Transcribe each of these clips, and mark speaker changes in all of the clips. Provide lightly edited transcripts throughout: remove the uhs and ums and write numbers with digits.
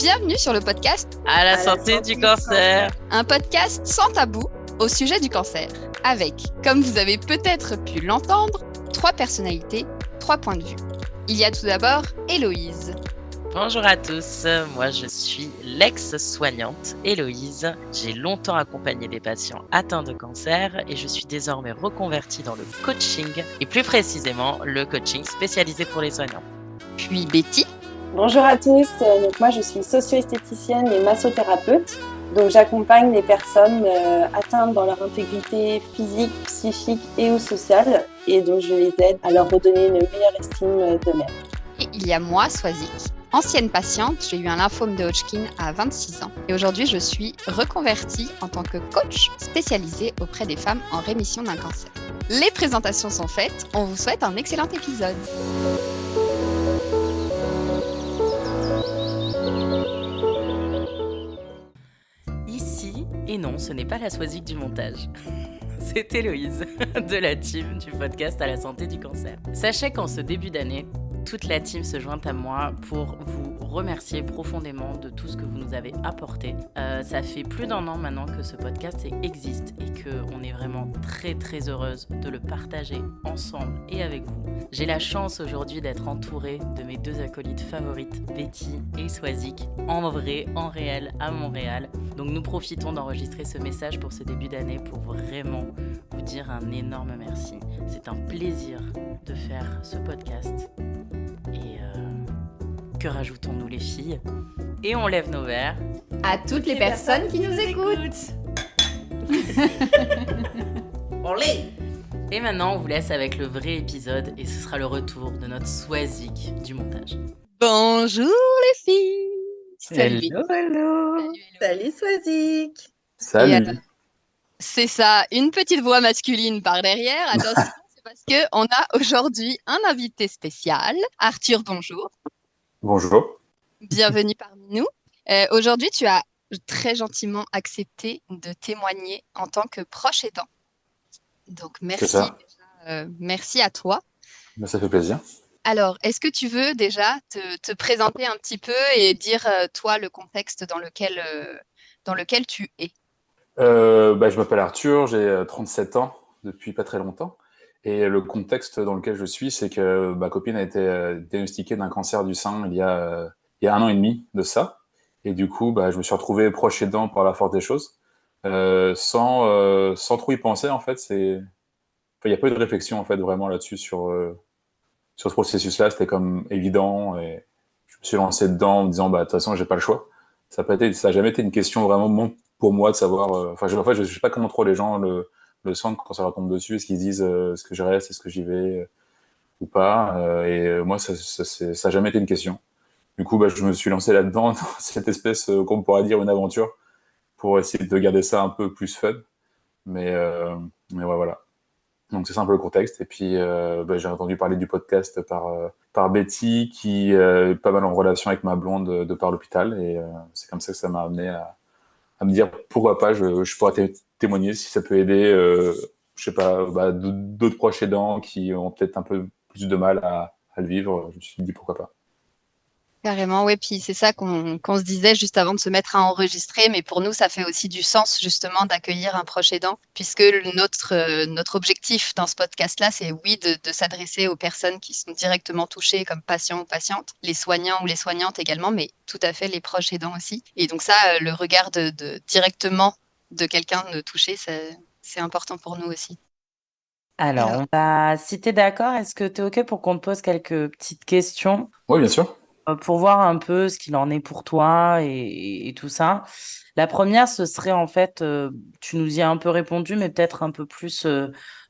Speaker 1: Bienvenue sur le podcast
Speaker 2: À la santé du cancer.
Speaker 1: Un podcast sans tabou au sujet du cancer, avec, comme vous avez peut-être pu l'entendre, 3 personnalités, 3 points de vue. Il y a tout d'abord Héloïse.
Speaker 2: Bonjour à tous, moi je suis l'ex-soignante Héloïse. J'ai longtemps accompagné des patients atteints de cancer et je suis désormais reconvertie dans le coaching et plus précisément le coaching spécialisé pour les soignants.
Speaker 1: Puis Betty.
Speaker 3: Bonjour à tous, donc moi je suis socio-esthéticienne et massothérapeute. Donc j'accompagne les personnes atteintes dans leur intégrité physique, psychique et ou sociale. Et donc je les aide à leur redonner une meilleure estime d'eux-mêmes.
Speaker 1: Et il y a moi, Swazik. Ancienne patiente, j'ai eu un lymphome de Hodgkin à 26 ans. Et aujourd'hui, je suis reconvertie en tant que coach spécialisée auprès des femmes en rémission d'un cancer. Les présentations sont faites, on vous souhaite un excellent épisode.
Speaker 2: Ici, et non, ce n'est pas la Swazik du montage. C'est Héloïse, de la team du podcast À la santé du cancer. Sachez qu'en ce début d'année, toute la team se joint à moi pour vous remercier profondément de tout ce que vous nous avez apporté. Ça fait plus d'1 an maintenant que ce podcast existe et qu'on est vraiment très très heureuse de le partager ensemble et avec vous. J'ai la chance aujourd'hui d'être entourée de mes 2 acolytes favorites, Betty et Swazik, en vrai, en réel, à Montréal. Donc nous profitons d'enregistrer ce message pour ce début d'année pour vraiment vous dire un énorme merci. C'est un plaisir de faire ce podcast. Et que rajoutons-nous les filles? Et on lève nos verres
Speaker 1: À toutes les personnes qui nous écoutent.
Speaker 2: Olé! Et maintenant, on vous laisse avec le vrai épisode et ce sera le retour de notre Swazik du montage.
Speaker 1: Bonjour les filles. Salut.
Speaker 2: Hello.
Speaker 3: Salut Swazik.
Speaker 4: Salut.
Speaker 1: C'est ça, une petite voix masculine par derrière. Attention, c'est parce qu'on a aujourd'hui un invité spécial. Arthur, bonjour.
Speaker 4: Bonjour.
Speaker 1: Bienvenue parmi nous. Aujourd'hui, tu as très gentiment accepté de témoigner en tant que proche aidant. Donc, merci,
Speaker 4: C'est ça.
Speaker 1: merci à toi.
Speaker 4: Ben, ça fait plaisir.
Speaker 1: Alors, est-ce que tu veux déjà te présenter un petit peu et dire, toi, le contexte dans lequel tu es?
Speaker 4: Je m'appelle Arthur, j'ai 37 ans depuis pas très longtemps. Et le contexte dans lequel je suis, c'est que ma copine a été diagnostiquée d'un cancer du sein il y a 1 an et demi de ça. Et du coup, je me suis retrouvé proche aidant par la force des choses. Sans trop y penser, en fait. Il y a pas eu de réflexion, en fait, vraiment là-dessus sur ce processus-là. C'était comme évident. Et je me suis lancé dedans en me disant, de toute façon, j'ai pas le choix. Ça a jamais été une question vraiment pour moi de savoir. Je sais pas comment trop les gens le sentent quand ça leur tombe dessus. Est-ce qu'ils disent est-ce que je reste, est-ce que j'y vais ou pas. Moi, ça a jamais été une question. Du coup, je me suis lancé là-dedans, dans cette espèce, qu'on pourrait dire une aventure, pour essayer de garder ça un peu plus fun. Mais ouais, voilà. Donc c'est ça un peu le contexte. Et puis j'ai entendu parler du podcast par Betty, qui est pas mal en relation avec ma blonde de par l'hôpital. Et c'est comme ça que ça m'a amené à me dire pourquoi pas, je pourrais témoigner si ça peut aider, je sais pas, d'autres proches aidants qui ont peut-être un peu plus de mal à le vivre. Je me suis dit pourquoi pas.
Speaker 1: Carrément, oui. Puis c'est ça qu'on se disait juste avant de se mettre à enregistrer. Mais pour nous, ça fait aussi du sens justement d'accueillir un proche aidant, puisque notre objectif dans ce podcast-là, c'est oui de s'adresser aux personnes qui sont directement touchées comme patients ou patientes, les soignants ou les soignantes également, mais tout à fait les proches aidants aussi. Et donc ça, le regard directement de quelqu'un de touché, c'est important pour nous aussi.
Speaker 2: Alors, si tu es d'accord, est-ce que tu es OK pour qu'on te pose quelques petites questions
Speaker 4: Oui, bien sûr.
Speaker 2: pour voir un peu ce qu'il en est pour toi et tout ça? La première, ce serait en fait, tu nous y as un peu répondu, mais peut-être un peu plus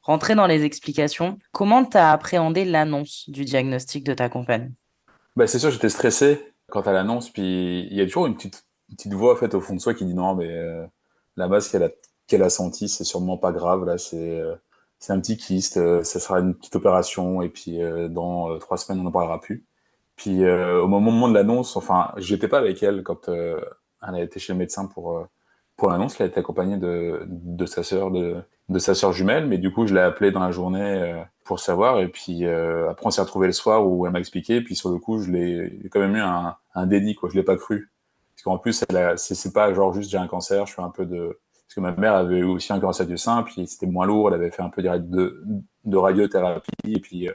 Speaker 2: rentrer dans les explications. Comment tu as appréhendé l'annonce du diagnostic de ta compagne?
Speaker 4: C'est sûr, j'étais stressé quant à l'annonce. Puis il y a toujours une petite voix en fait au fond de soi qui dit non, mais la masse qu'elle a sentie, c'est sûrement pas grave. Là, c'est un petit kyste, ça sera une petite opération, et puis dans 3 semaines, on n'en parlera plus. Puis au moment de l'annonce, enfin, j'étais pas avec elle quand elle a été chez le médecin pour l'annonce. Elle a été accompagnée de sa sœur jumelle, mais du coup, je l'ai appelée dans la journée pour savoir. Et puis après, on s'est retrouvé le soir où elle m'a expliqué. Puis sur le coup, j'ai quand même eu un déni, quoi. Je l'ai pas cru. Parce qu'en plus, c'est pas genre juste j'ai un cancer, je fais un peu de. Parce que ma mère avait eu aussi un cancer du sein, puis c'était moins lourd, elle avait fait un peu de radiothérapie, et puis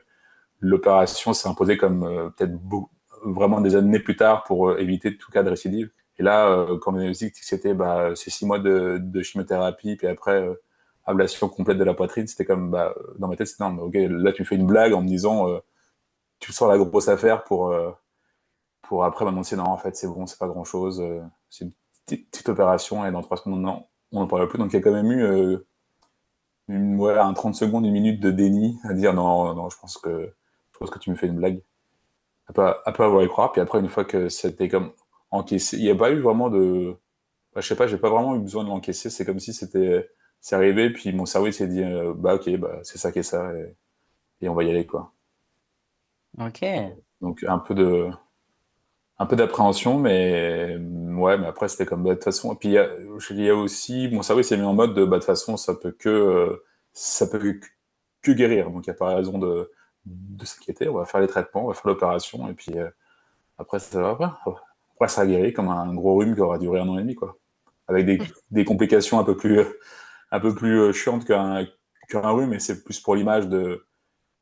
Speaker 4: l'opération s'est imposée comme peut-être vraiment des années plus tard pour éviter tout cas de récidive. Et là, quand on m'a dit que c'était c'est 6 mois de chimiothérapie, puis après ablation complète de la poitrine, c'était comme dans ma tête, c'était non, mais ok, là tu me fais une blague en me disant tu sors la grosse affaire pour après m'annoncer non, en fait c'est bon, c'est pas grand chose, c'est une petite opération et dans 3 secondes, non, on n'en parle plus. Donc il y a quand même eu un 30 secondes, une minute de déni à dire non, non, je pense que tu me fais une blague. À pas avoir y croire. Puis après, une fois que c'était comme encaissé, il n'y a pas eu vraiment de. Je sais pas, j'ai pas vraiment eu besoin de l'encaisser. C'est comme si c'est arrivé, puis mon cerveau il s'est dit, ok, c'est ça qui est ça, et on va y aller, quoi.
Speaker 2: Ok.
Speaker 4: Donc un peu d'appréhension, mais ouais, mais après c'était comme de toute façon. Et puis il y a aussi, mon cerveau il s'est mis en mode de toute façon, ça peut que guérir. Donc il n'y a pas raison de s'inquiéter. On va faire les traitements, on va faire l'opération, et puis après, ça va pas. Après, ça a guéri comme un gros rhume qui aura duré 1 an et demi, quoi. Avec des complications un peu plus chiantes qu'un rhume, et c'est plus pour l'image de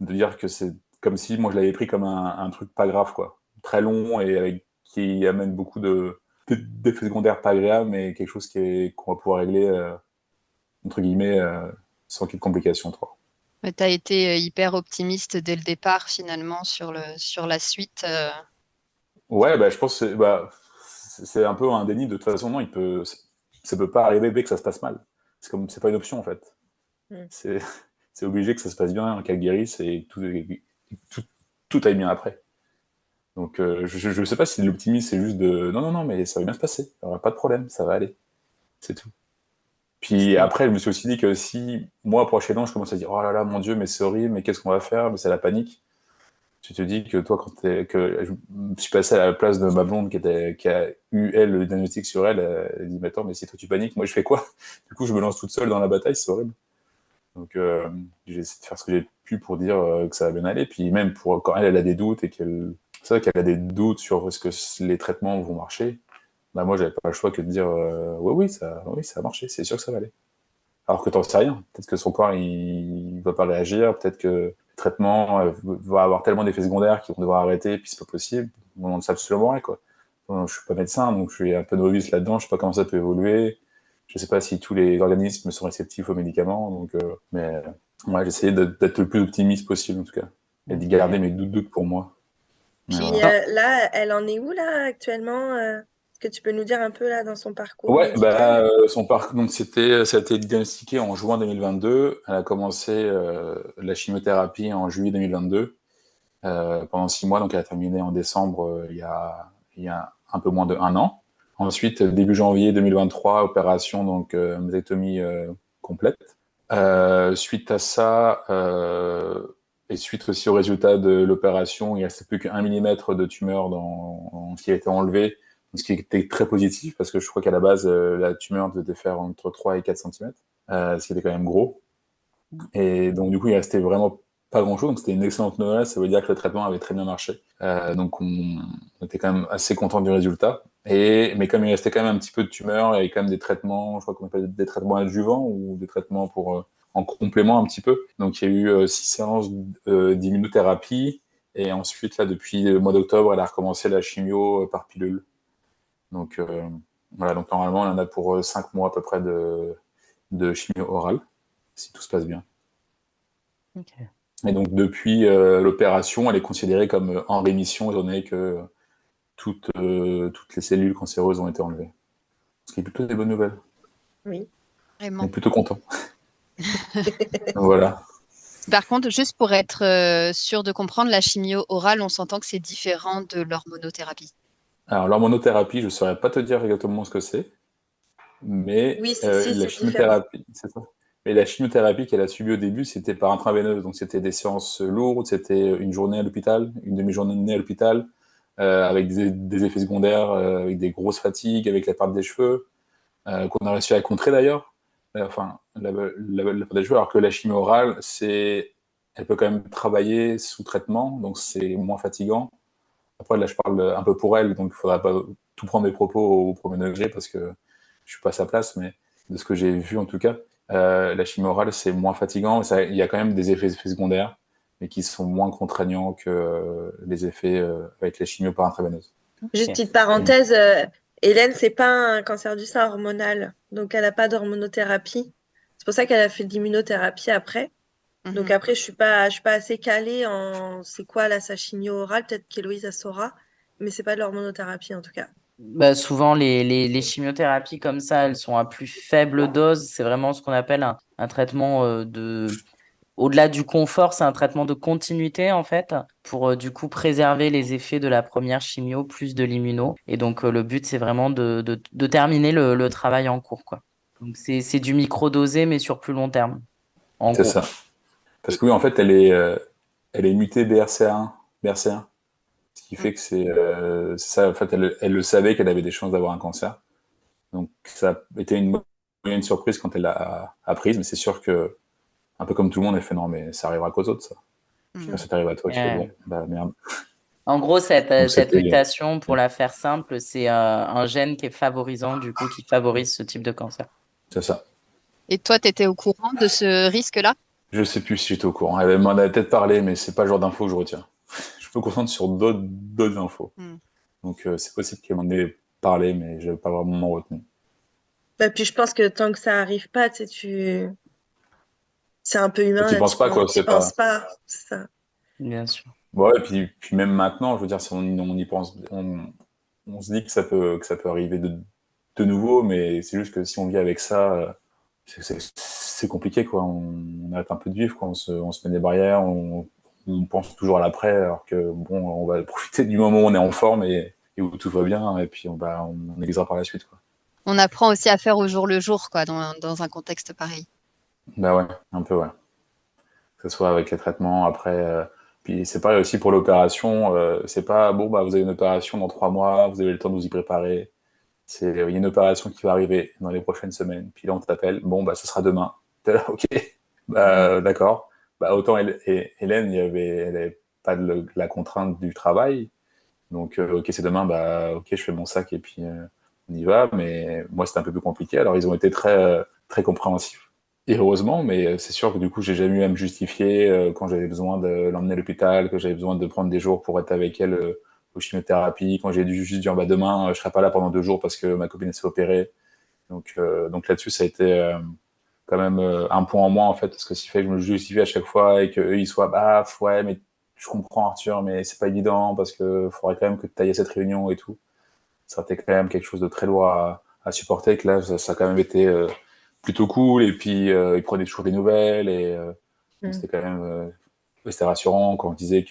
Speaker 4: dire que c'est comme si moi je l'avais pris comme un truc pas grave, quoi. Très long et qui amène beaucoup d'effets secondaires pas agréables, mais quelque chose qu'on va pouvoir régler, entre guillemets, sans qu'il y ait de complications trop.
Speaker 1: Tu as été hyper optimiste dès le départ, finalement, sur la suite.
Speaker 4: Ouais, je pense que c'est un peu un déni de toute façon. Non, ça peut pas arriver dès que ça se passe mal. C'est pas une option en fait.
Speaker 5: Mm.
Speaker 4: C'est, c'est obligé que ça se passe bien, qu'elle guérisse et tout, tout aille bien après. Donc je sais pas si l'optimisme c'est juste de non, non, non, mais ça va bien se passer. Il n'y aura pas de problème, ça va aller. C'est tout. Puis après, je me suis aussi dit que si moi, prochainement, je commence à dire oh là là, mon Dieu, mais c'est horrible, mais qu'est-ce qu'on va faire? Mais c'est la panique. Tu te dis que toi, que je suis passé à la place de ma blonde qui a eu, elle, le diagnostic sur elle, elle dit, mais attends, mais si toi tu paniques, moi je fais quoi? Du coup, je me lance toute seule dans la bataille, c'est horrible. Donc, j'ai essayé de faire ce que j'ai pu pour dire que ça va bien aller. Puis même pour quand elle a des doutes et c'est vrai qu'elle a des doutes sur est-ce que les traitements vont marcher, moi, j'avais pas le choix que de dire, oui, ça a marché, c'est sûr que ça va aller. Alors que t'en sais rien. Peut-être que son corps, il va pas réagir. Peut-être que le traitement va avoir tellement d'effets secondaires qu'ils vont devoir arrêter, puis c'est pas possible. On ne sait absolument rien, quoi. Je suis pas médecin, donc je suis un peu novice là-dedans. Je sais pas comment ça peut évoluer. Je sais pas si tous les organismes sont réceptifs aux médicaments. Donc, mais ouais, j'ai essayé d'être le plus optimiste possible, en tout cas. Et d'y garder mes doutes pour moi.
Speaker 5: Puis
Speaker 4: Voilà.
Speaker 5: là, elle en est où là actuellement? Est-ce que tu peux nous dire un peu là dans son parcours
Speaker 4: Ouais,
Speaker 5: médical?
Speaker 4: son parcours, donc ça a été diagnostiqué en juin 2022. Elle a commencé la chimiothérapie en juillet 2022 pendant 6 mois, donc elle a terminé en décembre il y a un peu moins de 1 an. Ensuite, début janvier 2023, opération, donc mastectomie complète. Suite à ça, et suite aussi au résultat de l'opération, il ne restait plus qu'1 millimètre de tumeur dans ce qui a été enlevé, ce qui était très positif, parce que je crois qu'à la base, la tumeur devait faire entre 3 et 4 cm, ce qui était quand même gros. Et donc, du coup, il restait vraiment pas grand-chose. Donc, c'était une excellente nouvelle. Ça veut dire que le traitement avait très bien marché. Donc, on était quand même assez content du résultat. Mais comme il restait quand même un petit peu de tumeur, il y avait quand même des traitements, je crois qu'on appelle des traitements adjuvants ou des traitements en complément un petit peu. Donc, il y a eu 6 séances d'immunothérapie. Et ensuite, là, depuis le mois d'octobre, elle a recommencé la chimio par pilule. Donc, voilà. Donc, normalement, on en a pour 5 mois à peu près de chimio orale, si tout se passe bien.
Speaker 2: Ok.
Speaker 4: Et donc, depuis l'opération, elle est considérée comme en rémission, étant donné que toutes les cellules cancéreuses ont été enlevées. Ce qui est plutôt des bonnes nouvelles.
Speaker 5: Oui.
Speaker 4: On est
Speaker 1: Vraiment.
Speaker 4: plutôt content. Voilà.
Speaker 1: Par contre, juste pour être sûr de comprendre, la chimio orale, on s'entend que c'est différent de l'hormonothérapie.
Speaker 4: Alors, l'hormonothérapie, je ne saurais pas te dire exactement ce que c'est, mais
Speaker 5: Oui, si,
Speaker 4: la
Speaker 5: c'est différent.
Speaker 4: chimiothérapie, c'est ça. Mais la chimiothérapie qu'elle a subie au début, c'était par intraveineuse. Donc, c'était des séances lourdes, c'était une journée à l'hôpital, une demi-journée à l'hôpital, avec des effets secondaires, avec des grosses fatigues, avec la perte des cheveux, qu'on a réussi à contrer d'ailleurs. Enfin, la perte des cheveux, alors que la chimio orale, elle peut quand même travailler sous traitement, donc c'est moins fatigant. Après, là, je parle un peu pour elle, donc il faudra pas tout prendre mes propos au premier degré parce que je suis pas à sa place, mais de ce que j'ai vu en tout cas, la chimie orale, c'est moins fatigant. Il y a quand même des effets secondaires, mais qui sont moins contraignants que les effets avec les chimios par intraveineuse.
Speaker 5: Juste
Speaker 2: Ok.
Speaker 5: petite parenthèse, Hélène, c'est pas un cancer du sein hormonal, donc elle n'a pas d'hormonothérapie. C'est pour ça qu'elle a fait de l'immunothérapie après. Donc
Speaker 1: Mhm.
Speaker 5: après, je suis pas assez calée en c'est quoi là sa chimio orale, peut-être qu'Héloïse elle saura, mais c'est pas de l'hormonothérapie en tout cas.
Speaker 2: Bah, souvent, les chimiothérapies comme ça, elles sont à plus faible dose. C'est vraiment ce qu'on appelle un traitement au-delà du confort, c'est un traitement de continuité en fait, pour du coup préserver les effets de la première chimio plus de l'immuno. Et donc le but, c'est vraiment de terminer le travail en cours, quoi. Donc c'est du micro-dosé, mais sur plus long terme, en
Speaker 4: C'est
Speaker 2: gros.
Speaker 4: ça. Parce que oui, en fait, elle est mutée BRCA1, BRCA1, ce qui fait que c'est ça. En fait, elle le savait qu'elle avait des chances d'avoir un cancer. Donc, ça a été une moyenne surprise quand elle l'a apprise, mais c'est sûr que, un peu comme tout le monde, elle fait non, mais ça arrivera qu'aux autres, ça. Puis quand
Speaker 1: Mhm.
Speaker 4: ça t'arrive à toi, tu fais
Speaker 2: Ouais.
Speaker 4: bon, bah merde.
Speaker 2: En gros,
Speaker 4: Donc,
Speaker 2: cette
Speaker 4: c'était.
Speaker 2: mutation, pour la faire simple, c'est un gène qui est favorisant, du coup, qui favorise ce type de cancer.
Speaker 4: C'est ça.
Speaker 1: Et toi, tu étais au courant de ce risque-là?
Speaker 4: Je sais plus si j'étais au courant. Elle m'en avait peut-être parlé, mais c'est pas le genre d'infos que je retiens. Je me concentre sur d'autres infos.
Speaker 1: Mhm.
Speaker 4: Donc, c'est possible qu'elle m'en ait parlé, mais je n'avais pas vraiment retenu.
Speaker 5: Bah, puis je pense que tant que ça arrive pas, tu sais, c'est un peu
Speaker 4: Toi,
Speaker 5: humain,
Speaker 4: t'y
Speaker 5: là,
Speaker 4: penses pas, quoi,
Speaker 5: t'y
Speaker 4: c'est pas.
Speaker 5: penses pas, c'est ça.
Speaker 2: Bien sûr.
Speaker 4: Ouais, et puis même maintenant, je veux dire, si on y pense, on se dit que ça peut arriver de nouveau, mais c'est juste que si on vit avec ça, c'est compliqué, quoi. On arrête un peu de vivre, quoi. On se met des barrières, on pense toujours à l'après, alors que bon, on va profiter du moment où on est en forme et où tout va bien, et puis on exera par la suite, quoi.
Speaker 1: On apprend aussi à faire au jour le jour, quoi, dans un contexte pareil.
Speaker 4: Bah ouais, un peu, ouais. Que ce soit avec les traitements, après. Puis c'est pareil aussi pour l'opération, c'est pas bon, bah vous avez une opération dans 3 mois, vous avez le temps de vous y préparer. Il y a une opération qui va arriver dans les prochaines semaines. Puis là, on t'appelle. Bon, bah, ce sera demain. T'es là, ok.
Speaker 1: Mhm.
Speaker 4: Bah, d'accord. Bah, autant Hélène, elle avait pas la contrainte du travail. Donc, ok, c'est demain. Bah, ok, je fais mon sac et puis on y va. Mais moi, c'était un peu plus compliqué. Alors, ils ont été très compréhensifs. Et heureusement, mais c'est sûr que du coup, j'ai jamais eu à me justifier quand j'avais besoin de l'emmener à l'hôpital, que j'avais besoin de prendre des jours pour être avec elle aux chimiothérapies, quand j'ai dû juste dire bah, demain, je serai pas là pendant 2 jours parce que ma copine s'est opérée. Donc là-dessus, ça a été quand même un point en moins en fait, parce que s'il fait que je me justifie à chaque fois et qu'eux ils soient bah ouais, mais je comprends Arthur, mais c'est pas évident parce que faudrait quand même que tu ailles à cette réunion et tout. Ça a été quand même quelque chose de très lourd à supporter. Que là, ça a quand même été plutôt cool. Et puis, ils prenaient toujours des nouvelles. Et donc,
Speaker 5: Mm.
Speaker 4: c'était quand même c'était rassurant quand on disait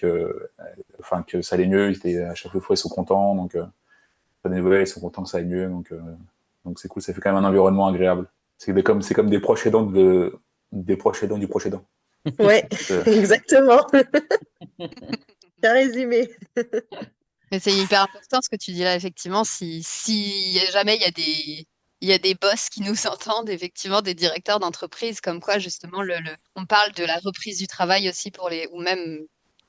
Speaker 4: enfin, que ça allait mieux. À chaque fois, ils sont contents. Donc, ils prennent des nouvelles, ils sont contents que ça aille mieux. Donc c'est cool. Ça fait quand même un environnement agréable. C'est comme des proches aidants des proches aidants du proche aidant.
Speaker 5: Ouais,
Speaker 4: C'est-
Speaker 5: exactement. Bien résumé.
Speaker 1: Mais c'est hyper important ce que tu dis là, effectivement. Si jamais il y a des boss qui nous entendent, effectivement, des directeurs d'entreprise, comme quoi, justement, on parle de la reprise du travail aussi ou même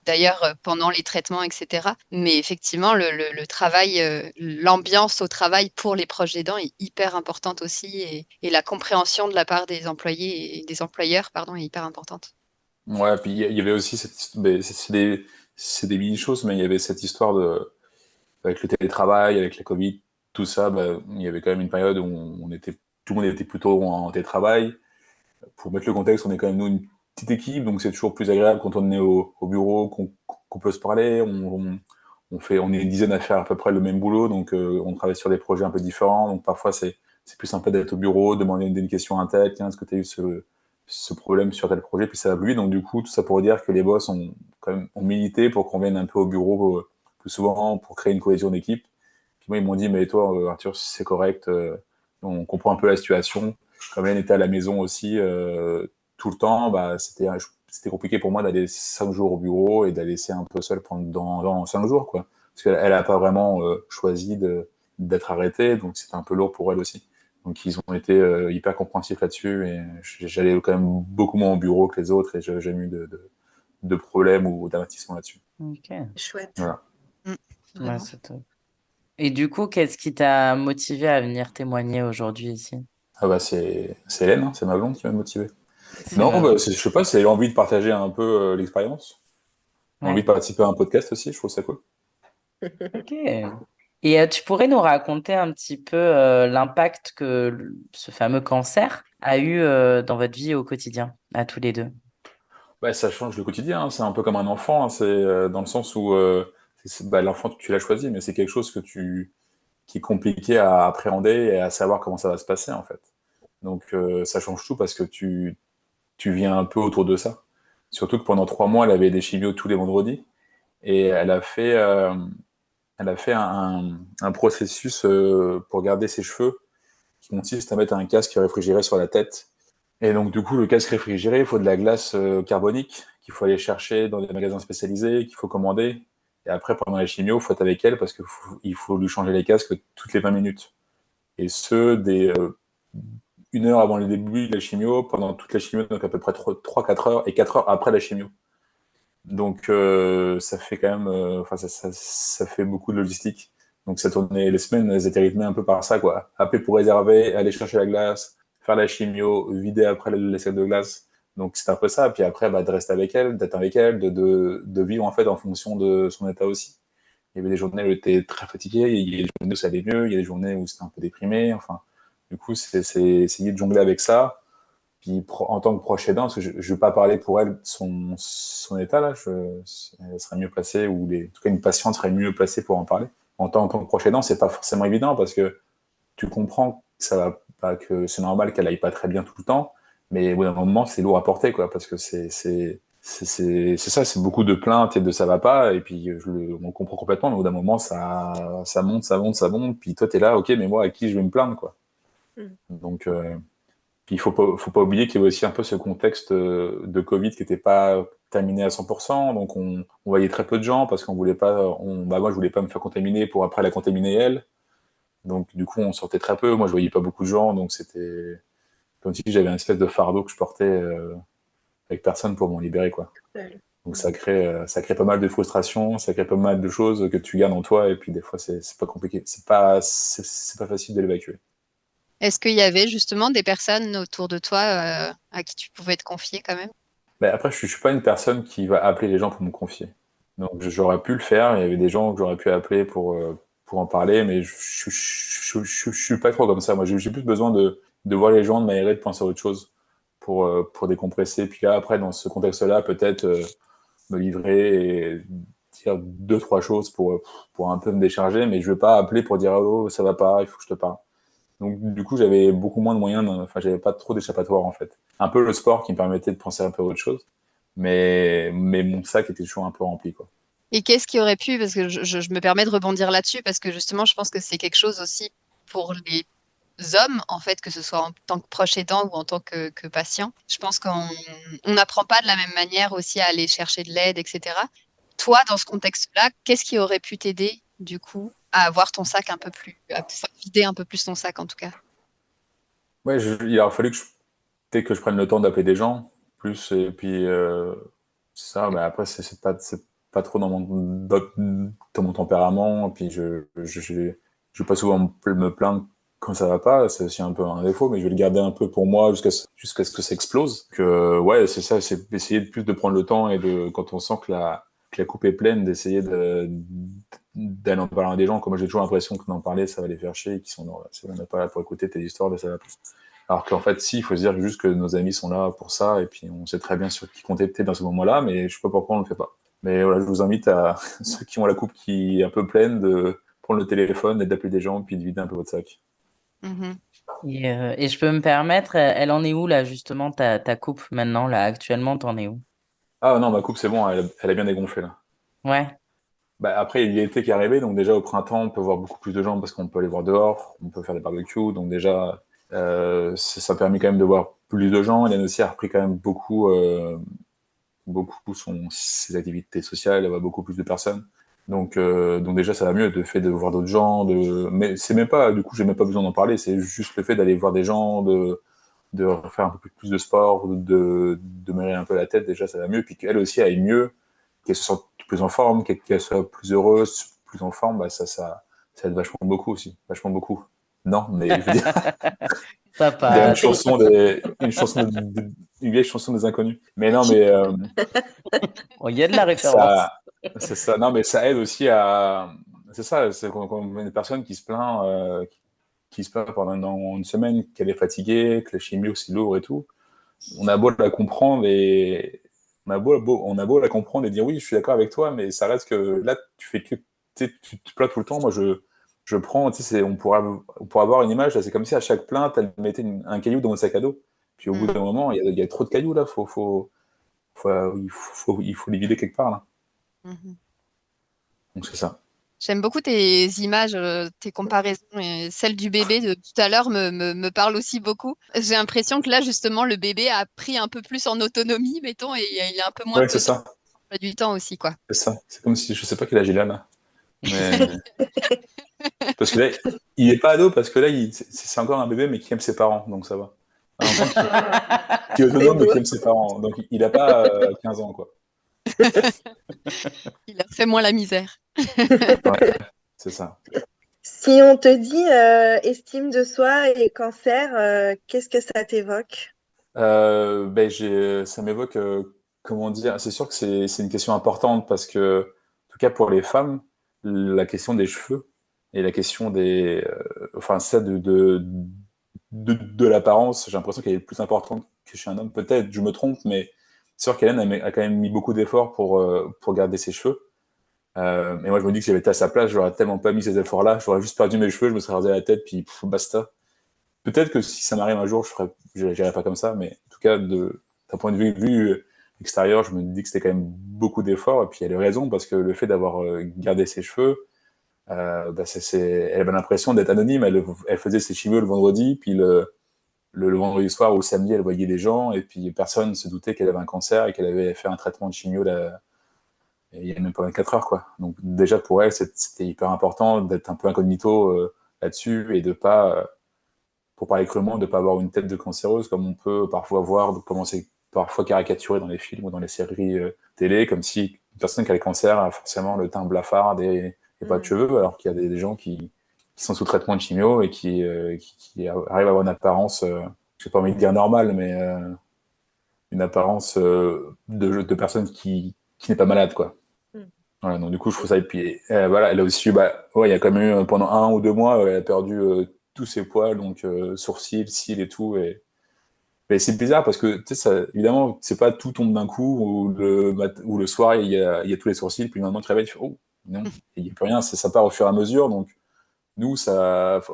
Speaker 1: d'ailleurs pendant les traitements, etc. Mais effectivement, le travail, l'ambiance au travail pour les proches aidants est hyper importante aussi et la compréhension de la part des employés et des employeurs, pardon, est hyper importante.
Speaker 4: Ouais, puis il y avait aussi ben, c'est des mini-choses, mais il y avait cette histoire avec le télétravail, avec la Covid, tout ça, bah, il y avait quand même une période où tout le monde était plutôt en télétravail. Pour mettre le contexte, on est quand même nous une petite équipe, donc c'est toujours plus agréable quand on est au bureau, qu'on peut se parler. On est une dizaine à faire à peu près le même boulot, donc on travaille sur des projets un peu différents. Donc parfois c'est plus sympa d'être au bureau, demander une questions à un tel, tiens, est-ce que tu as eu ce problème sur tel projet, puis ça va plus vite. Donc du coup, tout ça pour dire que les boss ont milité pour qu'on vienne un peu au bureau plus souvent pour créer une cohésion d'équipe. Puis moi, ils m'ont dit, mais toi, Arthur, c'est correct, on comprend un peu la situation. Comme elle était à la maison aussi tout le temps, bah, c'était compliqué pour moi d'aller 5 jours au bureau et de la laisser un peu seule pendant 5 jours, quoi. Parce qu'elle n'a pas vraiment choisi d'être arrêtée, donc c'était un peu lourd pour elle aussi. Donc ils ont été hyper compréhensifs là-dessus et j'allais quand même beaucoup moins au bureau que les autres et j'ai jamais eu de problèmes ou d'investissement là-dessus.
Speaker 2: Ok.
Speaker 5: Chouette.
Speaker 4: Voilà.
Speaker 1: Mm.
Speaker 2: Ouais,
Speaker 1: vraiment.
Speaker 2: c'est top. Et du coup, qu'est-ce qui t'a motivé à venir témoigner aujourd'hui ici?
Speaker 4: Ah bah c'est Hélène, hein, c'est ma blonde qui m'a motivé.
Speaker 2: C'est
Speaker 4: Non,
Speaker 2: ma...
Speaker 4: bah, je sais pas, c'est l'envie de partager un peu l'expérience. Envie
Speaker 2: Ouais.
Speaker 4: de participer à un podcast aussi, je trouve ça cool.
Speaker 2: Ok. Et tu pourrais nous raconter un petit peu l'impact que ce fameux cancer a eu dans votre vie au quotidien, à tous les deux.
Speaker 4: Ouais, ça change le quotidien, hein, c'est un peu comme un enfant, hein, c'est dans le sens où bah, l'enfant tu l'as choisi, mais c'est quelque chose qui est compliqué à appréhender et à savoir comment ça va se passer en fait. Donc ça change tout parce que tu viens un peu autour de ça. Surtout que pendant 3 mois, elle avait des chimios tous les vendredis et elle a fait un processus pour garder ses cheveux qui consiste à mettre un casque réfrigéré sur la tête. Et donc, du coup, le casque réfrigéré, il faut de la glace carbonique qu'il faut aller chercher dans des magasins spécialisés, qu'il faut commander. Et après, pendant les chimios, il faut être avec elle parce qu'il faut lui changer les casques toutes les 20 minutes. Et ce, dès 1 heure avant le début de la chimio, pendant toute la chimio, donc à peu près 3-4 heures, et 4 heures après la chimio. Donc, ça fait quand même, enfin, ça fait beaucoup de logistique. Donc, ça tournait, les semaines, elles étaient rythmées un peu par ça, quoi. Appeler pour réserver, aller chercher la glace, faire la chimio, vider après les sacs de glace. Donc, c'est un peu ça. Puis après, bah, de rester avec elle, d'être avec elle, de vivre, en fait, en fonction de son état aussi. Il y avait des journées où elle était très fatiguée, il y a des journées où ça allait mieux, il y a des journées où c'était un peu déprimé. Enfin, du coup, c'est essayer de jongler avec ça. Puis en tant que proche aidant, parce que je ne vais pas parler pour elle de son état là, elle serait mieux placée, en tout cas une patiente serait mieux placée pour en parler. En tant que proche aidant, c'est pas forcément évident parce que tu comprends que ça va pas, que c'est normal qu'elle aille pas très bien tout le temps, mais au bout d'un moment, c'est lourd à porter, quoi, parce que c'est ça, c'est beaucoup de plaintes et de ça va pas, et puis on comprend complètement, mais au bout d'un moment, ça monte, ça monte, ça monte, puis toi, t'es là, ok, mais moi, à qui je vais me plaindre, quoi.
Speaker 5: Mm.
Speaker 4: Donc, puis il faut pas oublier qu'il y avait aussi un peu ce contexte de Covid qui n'était pas terminé à 100%, donc on voyait très peu de gens parce qu'on voulait pas, bah moi je voulais pas me faire contaminer pour après la contaminer elle, donc du coup on sortait très peu, moi je voyais pas beaucoup de gens, donc c'était comme si j'avais une espèce de fardeau que je portais avec personne pour m'en libérer quoi.
Speaker 5: Ouais.
Speaker 4: Donc
Speaker 5: Mm.
Speaker 4: ça crée pas mal de frustration, ça crée pas mal de choses que tu gardes en toi et puis des fois c'est pas compliqué, c'est pas facile de l'évacuer.
Speaker 1: Est-ce qu'il y avait justement des personnes autour de toi à qui tu pouvais te confier quand même?
Speaker 4: Ben après, je suis pas une personne qui va appeler les gens pour me confier. Donc j'aurais pu le faire, il y avait des gens que j'aurais pu appeler pour en parler, mais je suis pas trop comme ça. Moi, j'ai plus besoin de voir les gens, de m'aérer, de penser à autre chose pour décompresser. Puis là, après, dans ce contexte-là, peut-être me livrer et dire 2, 3 choses pour un peu me décharger, mais je vais pas appeler pour dire oh ça va pas, il faut que je te parle. Donc du coup, j'avais beaucoup moins de moyens, enfin j'avais pas trop d'échappatoire en fait. Un peu le sport qui me permettait de penser un peu à autre chose, mais mon sac était toujours un peu rempli quoi.
Speaker 1: Et qu'est-ce qui aurait pu, parce que je me permets de rebondir là-dessus, parce que justement, je pense que c'est quelque chose aussi pour les hommes, en fait, que ce soit en tant que proche aidant ou en tant que patient. Je pense qu'on n'apprend pas de la même manière aussi à aller chercher de l'aide, etc. Toi, dans ce contexte-là, qu'est-ce qui aurait pu t'aider, du coup, à avoir ton sac un peu plus, à pouvoir vider un peu plus ton sac, en tout cas?
Speaker 4: Ouais, il a fallu peut-être que je prenne le temps d'appeler des gens plus et puis ça, mais après c'est pas trop dans mon tempérament. Et puis je vais pas souvent me plaindre quand ça va pas, c'est aussi un peu un défaut, mais je vais le garder un peu pour moi jusqu'à ce que ça explose. Ouais, c'est ça, c'est essayer de plus de prendre le temps et quand on sent que la coupe est pleine, d'essayer d'aller en parler à des gens. Comme moi, j'ai toujours l'impression que d'en parler, ça va les faire chier et qu'ils sont on n'est pas là pour écouter tes histoires, ça va pas. Alors qu'en fait, si, il faut se dire juste que nos amis sont là pour ça, et puis on sait très bien sur qui compter peut-être dans ce moment-là, mais je sais pas pourquoi on le fait pas. Mais voilà, je vous invite à ceux qui ont la coupe qui est un peu pleine de prendre le téléphone et d'appeler des gens, puis de vider un peu votre sac.
Speaker 1: Mhm.
Speaker 2: Et je peux me permettre, elle en est où là justement ta coupe maintenant là actuellement t'en es où?
Speaker 4: Ah non, ma coupe, c'est bon, elle a bien dégonflé là.
Speaker 2: Ouais.
Speaker 4: Bah, après, il y a l'été qui est arrivé, donc déjà au printemps, on peut voir beaucoup plus de gens parce qu'on peut aller voir dehors, on peut faire des barbecues, donc déjà, ça permet quand même de voir plus de gens. Yann aussi a repris quand même beaucoup ses activités sociales, elle voit beaucoup plus de personnes. Donc déjà, ça va mieux, le fait de voir d'autres gens, mais c'est même pas, du coup, j'ai même pas besoin d'en parler, c'est juste le fait d'aller voir des gens, de faire un peu plus de sport, de m'aérer un peu la tête, déjà, ça va mieux, puis qu'elle aussi aille mieux, qu'elle se sente plus en forme, qu'elle soit plus heureuse, plus en forme, bah, ça aide vachement beaucoup aussi. Vachement beaucoup. Non, mais je veux dire, on dirait
Speaker 2: Papa,
Speaker 4: une vieille chanson des Inconnus. Mais non, mais
Speaker 2: oh, il y a de la référence.
Speaker 4: ça, c'est ça. Non, mais ça aide aussi à. C'est ça, c'est quand on a une personne qui se plaint, qui se plaint pendant une semaine, qu'elle est fatiguée, que la chimie c'est lourd et tout. On a beau la comprendre et on a beau la comprendre et dire oui, je suis d'accord avec toi, mais ça reste que là, tu fais que tu te plains tout le temps. Moi, je prends, on pourra avoir une image. Là, c'est comme si à chaque plainte, elle mettait un caillou dans le sac à dos. Puis au bout d'un moment, il y a trop de cailloux là. Il faut les vider quelque part là.
Speaker 1: Mhm.
Speaker 4: Donc c'est ça.
Speaker 1: J'aime beaucoup tes images, tes comparaisons. Et celle du bébé de tout à l'heure me parle aussi beaucoup. J'ai l'impression que là, justement, le bébé a pris un peu plus en autonomie, mettons, et il est un peu moins
Speaker 4: Ouais, c'est
Speaker 1: pesant
Speaker 4: ça.
Speaker 1: du temps aussi, quoi.
Speaker 4: C'est ça. C'est comme si je sais pas quel âge il a là. Mais parce que là, il est pas ado parce que là, c'est encore un bébé mais qui aime ses parents, donc ça va. Un enfant qui est
Speaker 5: C'est
Speaker 4: autonome mais
Speaker 5: beau.
Speaker 4: qui aime ses parents. Donc il a pas 15 ans quoi.
Speaker 1: Il a fait moins la misère.
Speaker 4: Ouais, c'est ça.
Speaker 5: Si on te dit estime de soi et cancer, qu'est-ce que ça t'évoque?
Speaker 4: Ça m'évoque, comment dire, c'est sûr que c'est une question importante parce que, en tout cas pour les femmes, la question des cheveux et la question enfin, ça de l'apparence, j'ai l'impression qu'elle est plus importante que chez un homme. Peut-être, je me trompe, mais c'est sûr qu'Hélène a quand même mis beaucoup d'efforts pour garder ses cheveux. Et moi, je me dis que si j'avais été à sa place, j'aurais tellement pas mis ces efforts-là. J'aurais juste perdu mes cheveux, je me serais rasé la tête, puis basta. Peut-être que si ça m'arrive un jour, j'irai pas comme ça, mais en tout cas, d'un point de vue extérieur, je me dis que c'était quand même beaucoup d'efforts. Et puis elle a raison, parce que le fait d'avoir gardé ses cheveux, elle avait l'impression d'être anonyme. Elle faisait ses cheveux le vendredi, puis le vendredi soir ou le samedi, elle voyait les gens, et puis personne ne se doutait qu'elle avait un cancer et qu'elle avait fait un traitement de chimio là, il y a même pas 24 heures, quoi. Donc déjà pour elle, c'était hyper important d'être un peu incognito là-dessus et de pas, pour parler crûment, de ne pas avoir une tête de cancéreuse comme on peut parfois voir, comment c'est parfois caricaturé dans les films ou dans les séries télé, comme si une personne qui a le cancer a forcément le teint blafard et pas de
Speaker 5: Mm.
Speaker 4: cheveux, alors qu'il y a des gens qui sont sous traitement de chimio et qui arrivent à avoir une apparence, je n'ai pas envie de dire normale, mais une apparence de personne qui n'est pas malade, quoi.
Speaker 5: Mm.
Speaker 4: Voilà, donc du coup, je trouve ça. Et puis, voilà, elle a aussi, ouais, il y a quand même eu pendant 1 ou 2 mois, elle a perdu tous ses poils, donc sourcils, cils et tout. Mais c'est bizarre parce que, tu sais, évidemment, c'est pas tout tombe d'un coup, ou le soir, il y a tous les sourcils, puis le lendemain, tu te réveilles, tu fais, oh, non, il n'y a plus rien, ça part au fur et à mesure. Donc, nous,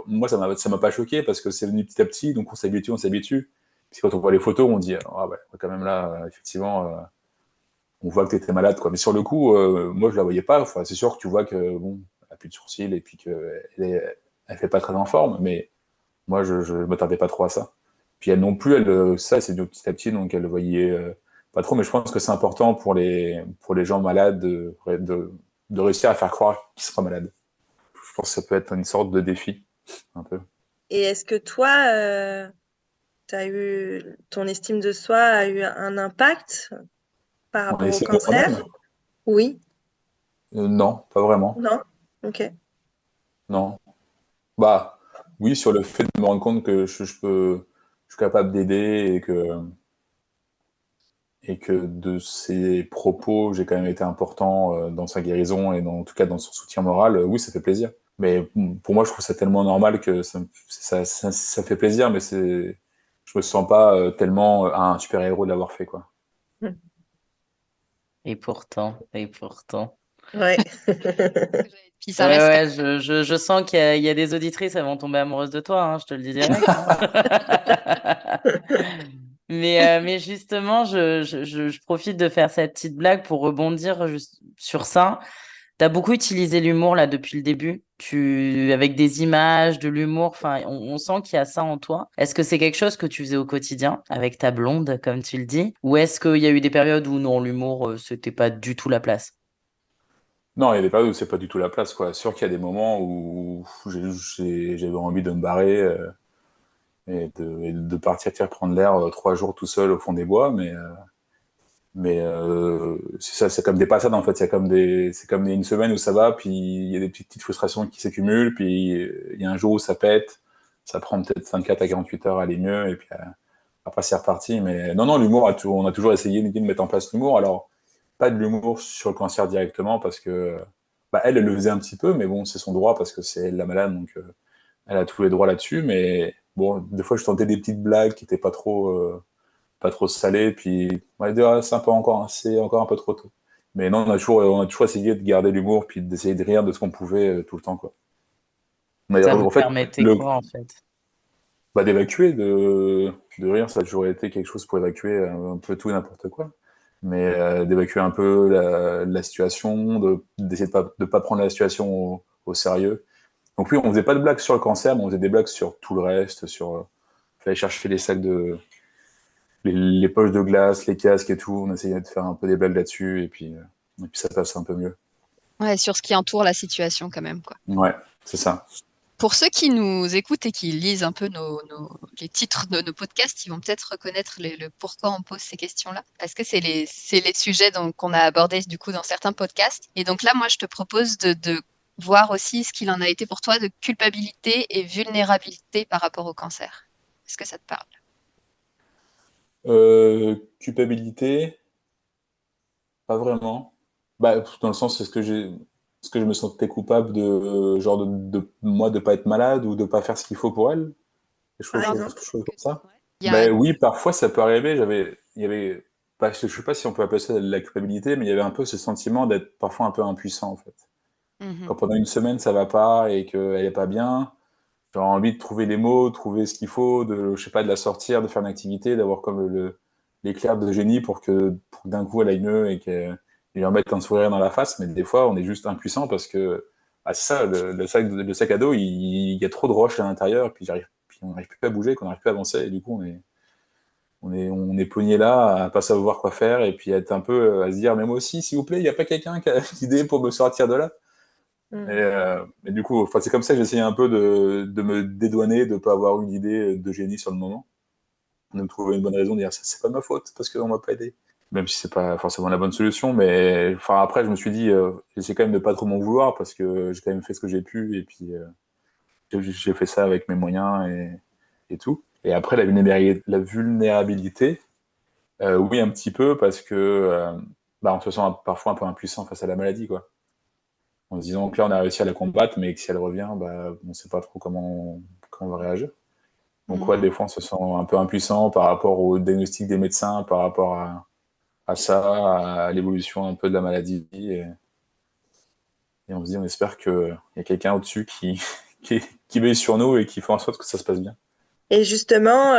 Speaker 4: moi, ça m'a pas choqué parce que c'est venu petit à petit, donc on s'habitue, on s'habitue. Puis quand on voit les photos, on dit, ah ouais, quand même là, effectivement. On voit que tu étais malade, quoi. Mais sur le coup, moi, je la voyais pas. Enfin, c'est sûr que tu vois que, bon, elle a plus de sourcils et puis elle fait pas très en forme, mais moi, je m'attardais pas trop à ça. Puis elle non plus, ça, c'est venu petit à petit, donc elle le voyait pas trop, mais je pense que c'est important pour les gens malades de réussir à faire croire qu'ils sera malade. Je pense que ça peut être une sorte de défi, un peu.
Speaker 5: Et est-ce que toi, ton estime de soi a eu un impact par
Speaker 4: On
Speaker 5: rapport au
Speaker 4: essaie de moi-même?
Speaker 5: cancer? Oui,
Speaker 4: Non, pas vraiment.
Speaker 5: non? Ok.
Speaker 4: Non. Bah, oui, sur le fait de me rendre compte que je suis capable d'aider et que de ses propos, j'ai quand même été important dans sa guérison et en tout cas dans son soutien moral, oui, ça fait plaisir. Mais pour moi, je trouve ça tellement normal que ça fait plaisir, mais je me sens pas tellement un super-héros de l'avoir fait, quoi.
Speaker 2: Et pourtant, et pourtant.
Speaker 5: Ouais.
Speaker 1: Puis ça
Speaker 2: Ouais,
Speaker 1: reste
Speaker 2: ouais, je sens qu'il y a des auditrices, elles vont tomber amoureuses de toi, hein, je te le dis direct, hein. Mais justement, je profite de faire cette petite blague pour rebondir sur ça. Tu as beaucoup utilisé l'humour là depuis le début, avec des images, de l'humour, enfin, on sent qu'il y a ça en toi. Est-ce que c'est quelque chose que tu faisais au quotidien avec ta blonde, comme tu le dis, ou est-ce qu'il y a eu des périodes où non, l'humour, c'était pas du tout la place?
Speaker 4: Non, il y a des périodes où c'est pas du tout la place, quoi. Sûr qu'il y a des moments où j'avais envie de me barrer et de partir prendre l'air 3 jours tout seul au fond des bois, mais Mais c'est ça, c'est comme des passades en fait. C'est comme une semaine où ça va, puis il y a des petites frustrations qui s'accumulent, puis il y a un jour où ça pète, ça prend peut-être 24 à 48 heures à aller mieux, et puis après c'est reparti. Mais non, non, l'humour, on a toujours essayé de mettre en place l'humour. Alors, pas de l'humour sur le cancer directement, parce que elle le faisait un petit peu, mais bon, c'est son droit, parce que c'est elle la malade, donc elle a tous les droits là-dessus. Mais bon, des fois, je tentais des petites blagues qui étaient pas trop salé, puis on va dire ah, c'est encore un peu trop tôt. Mais non, on a toujours essayé de garder l'humour, puis d'essayer de rire de ce qu'on pouvait tout le temps, quoi. Mais
Speaker 2: Ça vous
Speaker 4: en fait,
Speaker 2: permettait quoi en fait?
Speaker 4: d'évacuer, de rire, ça a toujours été quelque chose pour évacuer un peu tout et n'importe quoi. Mais d'évacuer un peu la situation, d'essayer de pas prendre la situation au sérieux. Donc oui, on faisait pas de blagues sur le cancer, mais on faisait des blagues sur tout le reste, fallait chercher les sacs les poches de glace, les casques et tout, on essayait de faire un peu des blagues là-dessus, et puis ça passe un peu mieux.
Speaker 1: Ouais, sur ce qui entoure la situation quand même, quoi.
Speaker 4: Ouais, c'est ça.
Speaker 1: Pour ceux qui nous écoutent et qui lisent un peu les titres de nos podcasts, ils vont peut-être reconnaître le pourquoi on pose ces questions-là, parce que c'est les sujets qu'on a abordés du coup dans certains podcasts. Et donc là, moi, je te propose de voir aussi ce qu'il en a été pour toi de culpabilité et vulnérabilité par rapport au cancer. Est-ce que ça te parle?
Speaker 4: Culpabilité, pas vraiment. Dans le sens, est-ce que je me sentais coupable genre moi de pas être malade ou de pas faire ce qu'il faut pour elle?
Speaker 5: Par
Speaker 1: Peu
Speaker 5: exemple.
Speaker 1: importe.
Speaker 4: Des choses comme ça?
Speaker 1: Ouais. Il y a...
Speaker 4: Oui, parfois ça peut arriver. Il y avait, je sais pas si on peut appeler ça de la culpabilité, mais il y avait un peu ce sentiment d'être parfois un peu impuissant, en fait.
Speaker 1: Mhm.
Speaker 4: Quand pendant une semaine ça va pas et qu'elle est pas bien, j'aurais envie de trouver les mots, trouver ce qu'il faut, je sais pas, de la sortir, de faire une activité, d'avoir comme l'éclair de génie pour que d'un coup elle aille mieux et qu'elle lui remette un sourire dans la face. Mais des fois, on est juste impuissant parce que, c'est ça, le sac à dos, il y a trop de roches à l'intérieur, puis on n'arrive plus à bouger, qu'on n'arrive plus à avancer, et du coup, on est pogné là à pas savoir quoi faire, et puis être un peu à se dire, mais moi aussi, s'il vous plaît, il n'y a pas quelqu'un qui a une idée pour me sortir de là? Et du coup, c'est comme ça que j'essayais un peu de me dédouaner, de ne pas avoir une idée de génie sur le moment, de me trouver une bonne raison, de dire c'est pas de ma faute parce qu'on m'a pas aidé. Même si c'est pas forcément la bonne solution, mais enfin après je me suis dit j'essaie quand même de pas trop m'en vouloir parce que j'ai quand même fait ce que j'ai pu et puis j'ai fait ça avec mes moyens et tout. Et après la vulnérabilité, oui un petit peu parce que on se sent parfois un peu impuissant face à la maladie quoi. En se disant que là on a réussi à la combattre, mais que si elle revient, on sait pas trop comment on va réagir. Donc ouais,
Speaker 1: Mhm.
Speaker 4: des fois on se sent un peu impuissant par rapport au diagnostic des médecins, par rapport à ça, à l'évolution un peu de la maladie. Et on se dit, on espère qu'il y a quelqu'un au-dessus qui veille sur nous et qui fait en sorte que ça se passe bien.
Speaker 5: Et justement,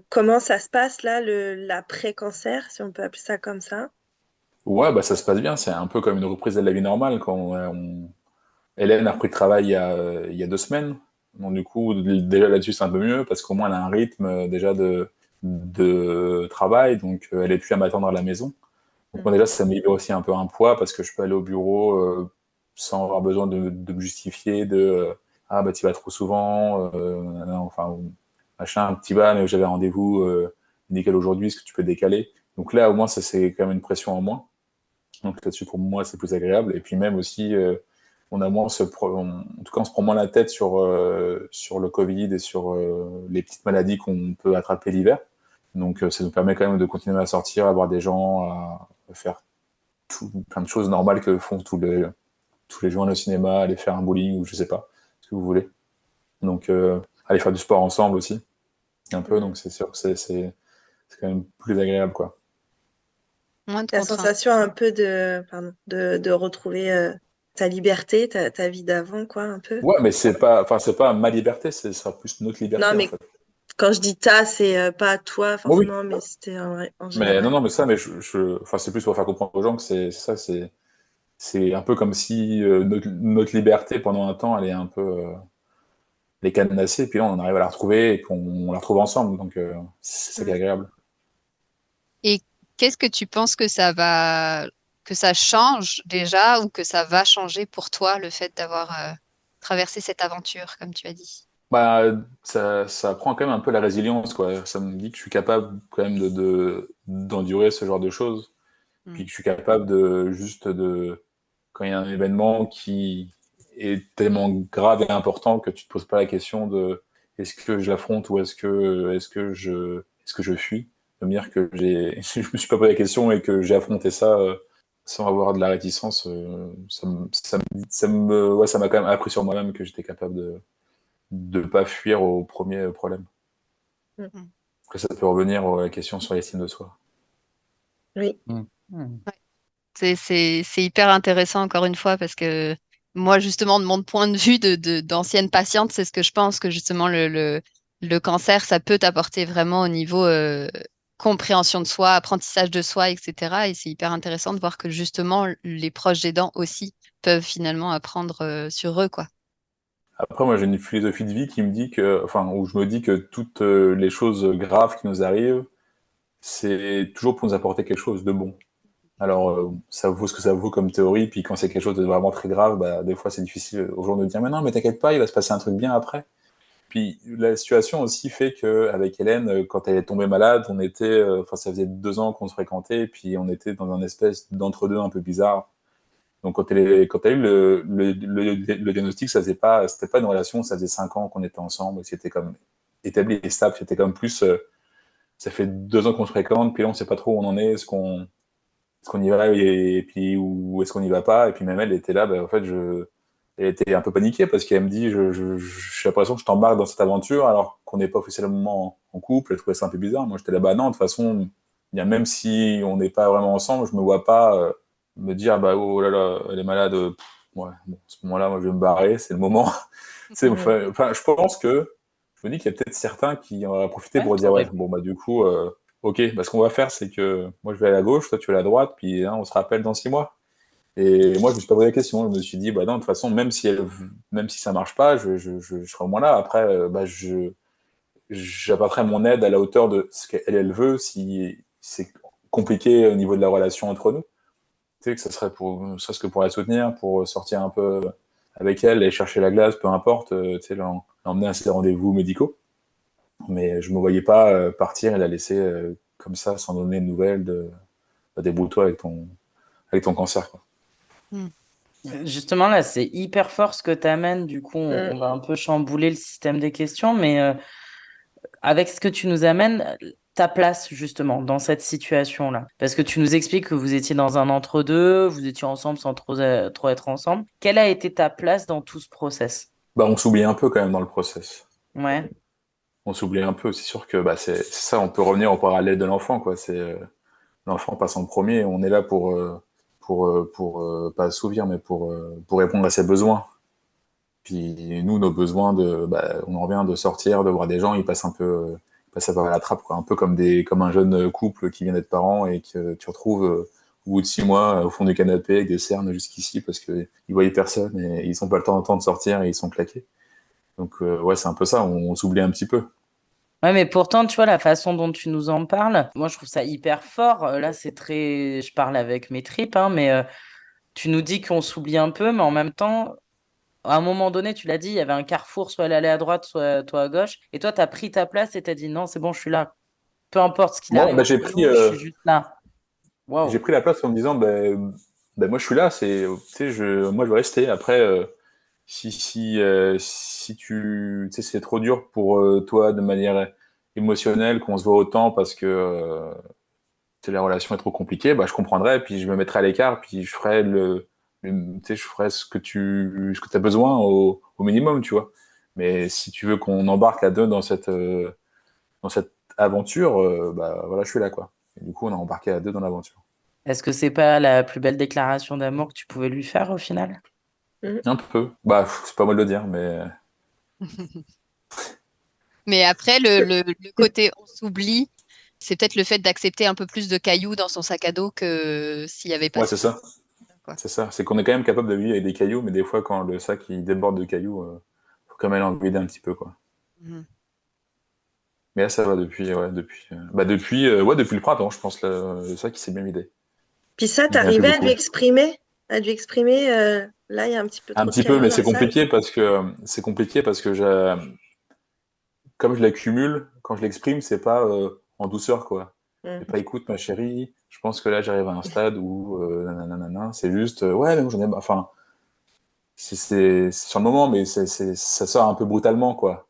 Speaker 5: comment ça se passe là, l'après-cancer, si on peut appeler ça comme ça?
Speaker 4: Ouais, ça se passe bien. C'est un peu comme une reprise de la vie normale. Hélène a repris le travail il y a 2 semaines. Donc du coup, déjà là-dessus, c'est un peu mieux parce qu'au moins, elle a un rythme déjà de travail. Donc elle est plus à m'attendre à la maison. Donc moi, déjà, ça me libère aussi un peu un poids parce que je peux aller au bureau sans avoir besoin de me justifier ah tu vas trop souvent, enfin machin, tu vas, mais j'avais rendez-vous nickel aujourd'hui, est-ce que tu peux décaler? Donc là, au moins, ça c'est quand même une pression en moins. Donc là-dessus, pour moi, c'est plus agréable. Et puis même aussi, on a moins en tout cas, on se prend moins la tête sur le Covid et sur les petites maladies qu'on peut attraper l'hiver. Donc ça nous permet quand même de continuer à sortir, à voir des gens, à faire plein de choses normales que font tous les jours au cinéma, aller faire un bowling ou je sais pas, ce que vous voulez. Donc aller faire du sport ensemble aussi, un peu. Donc c'est sûr que c'est quand même plus agréable, quoi.
Speaker 1: Moins de
Speaker 5: La
Speaker 1: contraintes.
Speaker 5: sensation un peu de retrouver ta liberté, ta vie d'avant, quoi, un peu.
Speaker 4: Ouais, mais c'est pas ma liberté, ce sera plus notre
Speaker 5: Non,
Speaker 4: liberté en
Speaker 5: mais
Speaker 4: fait.
Speaker 5: quand je dis ta, c'est pas toi
Speaker 4: Bon, oui.
Speaker 5: forcément, mais c'était en
Speaker 4: Mais non,
Speaker 5: général.
Speaker 4: non, mais ça, mais enfin, c'est plus pour faire comprendre aux gens que c'est ça, c'est un peu comme si notre liberté pendant un temps, elle est un peu les cadenassée, puis là, on arrive à la retrouver et qu'on la retrouve ensemble. Donc, c'est ça qui est
Speaker 5: Mm.
Speaker 4: agréable.
Speaker 1: Et qu'est-ce que tu penses que ça change déjà ou que ça va changer pour toi le fait d'avoir traversé cette aventure, comme tu as dit?
Speaker 4: Bah, ça apprend quand même un peu la résilience, quoi. Ça me dit que je suis capable quand même d'endurer ce genre de choses. Puis que je suis capable de juste quand il y a un événement qui est tellement grave et important que tu te poses pas la question de est-ce que je l'affronte ou est-ce que je fuis. De me dire que je me suis pas posé la question et que j'ai affronté ça sans avoir de la réticence, ça m'a quand même appris sur moi-même que j'étais capable de pas fuir au premier problème.
Speaker 5: Mm.
Speaker 4: Après, ça peut revenir à la question sur l'estime de soi.
Speaker 5: Oui.
Speaker 1: C'est hyper intéressant encore une fois parce que moi justement de mon point de vue d'ancienne patiente, c'est ce que je pense que justement le cancer, ça peut t'apporter vraiment au niveau compréhension de soi, apprentissage de soi, etc. Et c'est hyper intéressant de voir que justement les proches aidants aussi peuvent finalement apprendre sur eux, quoi.
Speaker 4: Après, moi, j'ai une philosophie de vie qui me dit où je me dis que toutes les choses graves qui nous arrivent, c'est toujours pour nous apporter quelque chose de bon. Alors, ça vaut ce que ça vaut comme théorie, puis quand c'est quelque chose de vraiment très grave, bah, des fois, c'est difficile aux gens de dire, mais non, mais t'inquiète pas, il va se passer un truc bien après. Puis la situation aussi fait que avec Hélène, quand elle est tombée malade, ça faisait 2 ans qu'on se fréquentait, puis on était dans un espèce d'entre-deux un peu bizarre. Donc quand elle a eu le diagnostic, c'était pas une relation, ça faisait 5 ans qu'on était ensemble, c'était comme établi et stable, c'était comme plus, ça fait 2 ans qu'on se fréquente, puis là on sait pas trop où on en est, est-ce qu'on y va et puis où est-ce qu'on y va pas, et puis même elle était là, en fait elle était un peu paniquée parce qu'elle me dit, j'ai l'impression que je t'embarque dans cette aventure alors qu'on n'est pas officiellement en couple, elle trouvait ça un peu bizarre, moi j'étais là, bah non, de toute façon, même si on n'est pas vraiment ensemble, je me vois pas me dire bah oh là là elle est malade, ouais bon, à ce moment-là moi je vais me barrer, c'est le moment. Je pense que je me dis qu'il y a peut-être certains qui en auraient profité pour dire ouais bon bah du coup ok, bah ce qu'on va faire c'est que moi je vais aller à gauche, toi tu vas à la droite, puis hein, on se rappelle dans 6 mois. Et moi je me suis pas posé la question, je me suis dit bah non de toute façon même si ça marche pas je serai au moins là après, j'apporterai mon aide à la hauteur de ce qu'elle veut si c'est compliqué au niveau de la relation entre nous. Tu sais, que ça serait ce que pour la soutenir, pour sortir un peu avec elle et chercher la glace, peu importe, tu sais, l'emmener à ses rendez-vous médicaux. Mais je me voyais pas partir et la laisser comme ça, sans donner de nouvelles bah, débrouille-toi avec ton cancer, quoi.
Speaker 1: Mm.
Speaker 2: Justement, là, c'est hyper fort ce que tu amènes. Du coup, on va un peu chambouler le système des questions, mais avec ce que tu nous amènes, ta place justement dans cette situation-là. Parce que tu nous expliques que vous étiez dans un entre-deux, vous étiez ensemble sans trop être ensemble. Quelle a été ta place dans tout ce process?
Speaker 4: Bah, on s'oublie un peu quand même dans le process.
Speaker 2: Ouais.
Speaker 4: On s'oublie un peu. C'est sûr que bah, c'est ça, on peut revenir au parallèle de l'enfant, quoi. L'enfant passe en premier, on est là pour pas assouvir, mais pour répondre à ses besoins. Puis nous, nos besoins on en revient de sortir, de voir des gens, ils passent à la trappe, quoi. Un peu comme un jeune couple qui vient d'être parent et que tu retrouves au bout de 6 mois au fond du canapé avec des cernes jusqu'ici parce qu'ils voyaient personne et ils n'ont pas le temps de sortir et ils sont claqués. Donc ouais, c'est un peu ça, on s'oublie un petit peu.
Speaker 2: Ouais, mais pourtant, tu vois, la façon dont tu nous en parles, moi, je trouve ça hyper fort. Là, c'est très... Je parle avec mes tripes, hein, mais tu nous dis qu'on s'oublie un peu, mais en même temps, à un moment donné, tu l'as dit, il y avait un carrefour, soit elle allait à droite, soit toi à gauche. Et toi, tu as pris ta place et tu as dit, non, c'est bon, je suis là. Peu importe ce qu'il
Speaker 4: Moi,
Speaker 2: arrive
Speaker 4: bah,
Speaker 2: autour de nous, je suis juste là.
Speaker 4: j'ai
Speaker 2: Waouh.
Speaker 4: pris la place en me disant, moi je suis là, tu sais, moi je vais rester. Après, si tu sais, c'est trop dur pour toi de manière émotionnelle qu'on se voit autant parce que tu sais, la relation est trop compliquée, bah je comprendrai, puis je me mettrai à l'écart, puis je ferai tu sais, je ferai ce que tu as besoin au minimum, tu vois. Mais si tu veux qu'on embarque à deux dans cette aventure, bah voilà, je suis là, quoi. Et du coup, on a embarqué à deux dans l'aventure.
Speaker 2: Est-ce que c'est pas la plus belle déclaration d'amour que tu pouvais lui faire au final?
Speaker 5: Mm.
Speaker 4: Un peu. Bah, c'est pas mal de le dire, mais
Speaker 1: Mais après, le côté on s'oublie, c'est peut-être le fait d'accepter un peu plus de cailloux dans son sac à dos que s'il n'y avait pas
Speaker 4: ouais,
Speaker 1: ce
Speaker 4: c'est ça.
Speaker 1: quoi.
Speaker 4: C'est ça. C'est qu'on est quand même capable de vivre avec des cailloux, mais des fois, quand le sac il déborde de cailloux, faut quand même en vider un petit peu, quoi.
Speaker 1: Mhm.
Speaker 4: Mais là, ça va depuis le printemps, je pense, le sac il s'est bien vidé.
Speaker 5: Puis ça,
Speaker 4: Il vient plus
Speaker 5: t'arrivais à lui
Speaker 4: beaucoup.
Speaker 5: exprimer? À lui exprimer, là, il y a un petit peu
Speaker 4: Un
Speaker 5: trop de
Speaker 4: petit peu,
Speaker 5: cailloux
Speaker 4: mais
Speaker 5: dans le sac.
Speaker 4: c'est compliqué parce que comme je l'accumule, quand je l'exprime, c'est pas en douceur, quoi.
Speaker 5: Mm.
Speaker 4: Et pas écoute, ma chérie, je pense que là, j'arrive à un stade où nanana, c'est juste, ouais, mais moi, j'en ai, enfin, c'est sur le moment, mais ça sort un peu brutalement, quoi.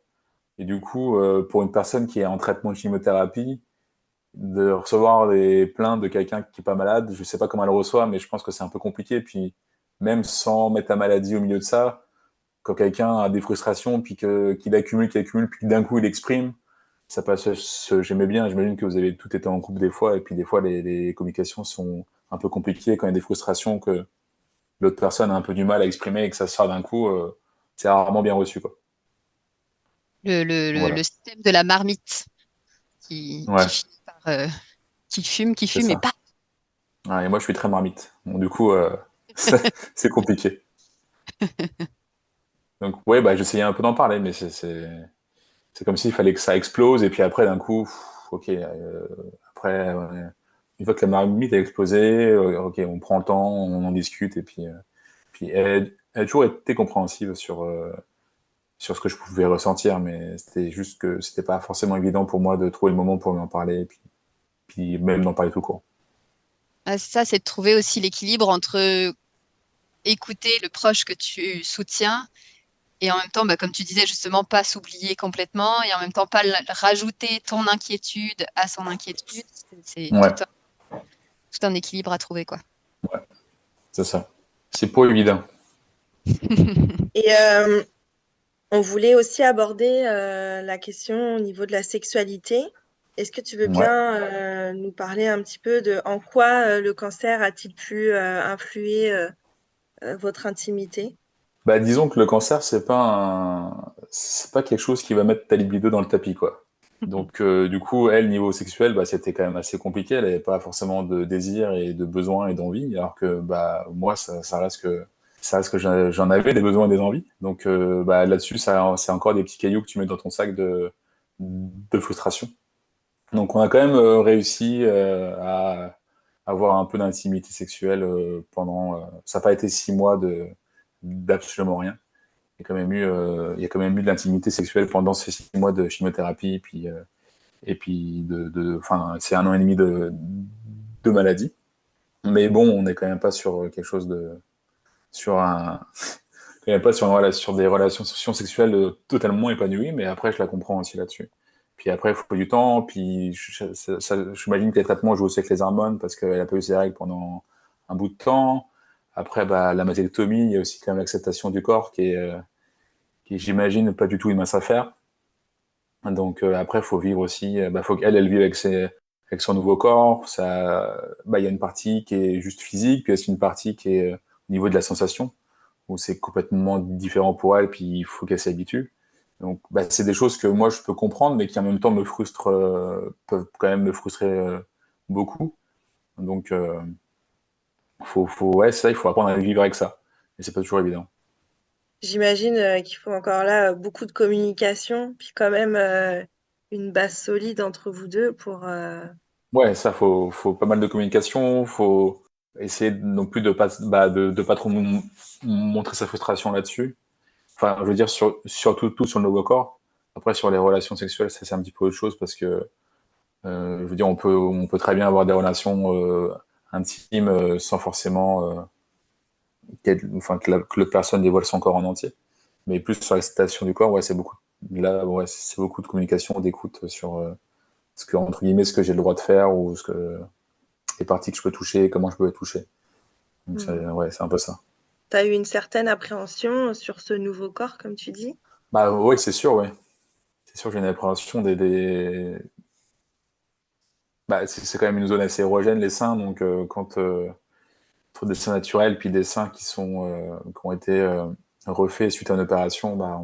Speaker 4: Et du coup, pour une personne qui est en traitement de chimiothérapie, de recevoir des plaintes de quelqu'un qui est pas malade, je sais pas comment elle le reçoit, mais je pense que c'est un peu compliqué. Puis même sans mettre la maladie au milieu de ça, quand quelqu'un a des frustrations, puis qu'il accumule, puis que d'un coup il exprime, ça passe. J'aimais bien. J'imagine que vous avez tout été en groupe des fois, et puis des fois les communications sont un peu compliquées quand il y a des frustrations que l'autre personne a un peu du mal à exprimer et que ça sort d'un coup. C'est rarement bien reçu, quoi.
Speaker 1: Le
Speaker 4: Voilà.
Speaker 1: système de la marmite qui
Speaker 4: Ouais,
Speaker 1: finit par, qui
Speaker 4: c'est
Speaker 1: fume et
Speaker 4: ça.
Speaker 1: pas.
Speaker 4: Ouais, et moi, je suis très marmite. Donc, du coup, c'est compliqué. Donc, ouais, bah, j'essayais un peu d'en parler, mais c'est comme s'il fallait que ça explose, et puis après, d'un coup, ok, après, une fois que la marmite a explosé, ok, on prend le temps, on en discute, et puis elle a toujours été compréhensive sur ce que je pouvais ressentir, mais c'était juste que c'était pas forcément évident pour moi de trouver le moment pour lui en parler, et puis même d'en parler tout court.
Speaker 1: Ah, ça, c'est de trouver aussi l'équilibre entre écouter le proche que tu soutiens et en même temps, bah, comme tu disais justement, pas s'oublier complètement et en même temps pas rajouter ton inquiétude à son inquiétude. C'est
Speaker 4: Ouais,
Speaker 1: tout un équilibre à trouver, quoi.
Speaker 4: ouais, c'est ça. C'est pas évident.
Speaker 5: Et on voulait aussi aborder la question au niveau de la sexualité. Est-ce que tu veux
Speaker 4: Ouais.
Speaker 5: bien nous parler un petit peu de en quoi le cancer a-t-il pu influer votre intimité?
Speaker 4: Bah, disons que le cancer, c'est pas quelque chose qui va mettre ta libido dans le tapis, quoi. Donc, du coup, elle, niveau sexuel, bah, c'était quand même assez compliqué. Elle avait pas forcément de désir et de besoin et d'envie, alors que, bah, moi, ça reste que j'en avais des besoins et des envies. Donc, bah, là-dessus, c'est encore des petits cailloux que tu mets dans ton sac de frustration. Donc, on a quand même réussi à avoir un peu d'intimité sexuelle pendant. Ça n'a pas été 6 mois d'absolument rien. Il y a quand même eu de l'intimité sexuelle pendant ces 6 mois de chimiothérapie, et puis enfin, c'est 1 an et demi de maladie. Mais bon, on n'est quand même pas sur quelque chose sur un, quand même pas sur des relations sexuelles totalement épanouies. Mais après, je la comprends aussi là-dessus. Puis après, il faut du temps. Puis j'imagine que les traitements jouent aussi avec les hormones parce qu'elle a pas eu ses règles pendant un bout de temps. Après, bah, la mastectomie, il y a aussi quand même l'acceptation du corps qui j'imagine, pas du tout une mince affaire. Donc après, il faut vivre aussi, bah, faut qu'elle vive avec son nouveau corps. Ça, bah, il y a une partie qui est juste physique, puis il y a aussi une partie qui est au niveau de la sensation, où c'est complètement différent pour elle, puis il faut qu'elle s'habitue. Donc bah, c'est des choses que moi je peux comprendre, mais qui en même temps me frustrent, peuvent quand même me frustrer beaucoup. Donc ouais, ça, il faut apprendre à vivre avec ça. Et c'est pas toujours évident.
Speaker 5: J'imagine qu'il faut encore là beaucoup de communication, puis quand même une base solide entre vous deux pour...
Speaker 4: Ouais, ça, faut pas mal de communication, faut essayer non plus de pas trop montrer sa frustration là-dessus. Enfin, je veux dire, surtout tout sur le nouveau corps. Après, sur les relations sexuelles, ça, c'est un petit peu autre chose parce que, je veux dire, on peut très bien avoir des relations intimes sans forcément enfin, que l'autre personne dévoile son corps en entier. Mais plus sur l'excitation du corps, ouais, là, ouais, c'est beaucoup de communication, d'écoute sur entre guillemets, ce que j'ai le droit de faire ou les parties que je peux toucher, comment je peux les toucher. Donc,
Speaker 5: Hmm.
Speaker 4: ouais, c'est un peu ça.
Speaker 5: T'as eu une certaine appréhension sur ce nouveau corps, comme tu dis?
Speaker 4: Bah, oui, c'est sûr, ouais. C'est sûr que j'ai une appréhension Bah, c'est quand même une zone assez érogène, les seins, donc quand entre des seins naturels puis des seins qui ont été refaits suite à une opération, bah,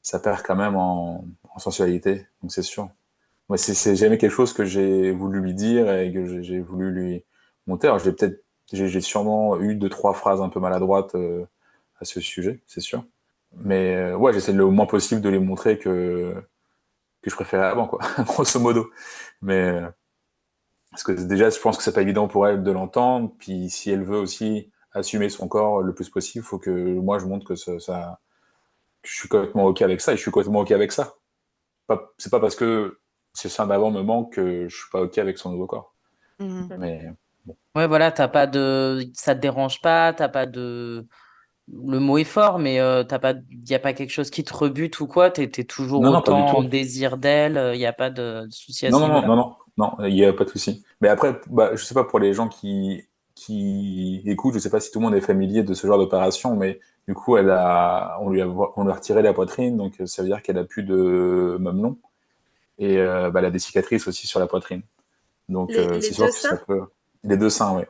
Speaker 4: ça perd quand même en sensualité, donc c'est sûr. Moi, c'est jamais quelque chose que j'ai voulu lui dire et que j'ai voulu lui monter. Alors, j'ai sûrement eu 2, 3 phrases un peu maladroites à ce sujet, c'est sûr. Mais ouais, j'essaie le moins possible de lui montrer que je préférais avant, quoi, grosso modo. Mais parce que déjà, je pense que c'est pas évident pour elle de l'entendre. Puis si elle veut aussi assumer son corps le plus possible, il faut que moi je montre que je suis complètement ok avec ça et je suis complètement ok avec ça. C'est pas parce que ses seins d'avant me manquent, que je suis pas OK avec son nouveau corps.
Speaker 1: Mhm.
Speaker 4: Mais bon.
Speaker 2: Ouais, voilà, ça te dérange pas, t'as pas de, le mot est fort, mais y a pas quelque chose qui te rebute ou quoi, t'es toujours
Speaker 4: Non, non, pas du
Speaker 2: autant en
Speaker 4: tout.
Speaker 2: désir d'elle, y a pas de souci à
Speaker 4: Non,
Speaker 2: ce
Speaker 4: non, non,
Speaker 2: niveau-là.
Speaker 4: non, non, non, il y a pas de souci. Mais après, bah, je sais pas pour les gens qui écoutent, je sais pas si tout le monde est familier de ce genre d'opération, mais du coup, on lui a retiré la poitrine, donc ça veut dire qu'elle a plus de mamelon et bah, elle a des cicatrices aussi sur la poitrine. Donc
Speaker 5: Les
Speaker 4: c'est sûr
Speaker 5: deux
Speaker 4: que ça
Speaker 5: seins?
Speaker 4: peut. Les deux seins, ouais.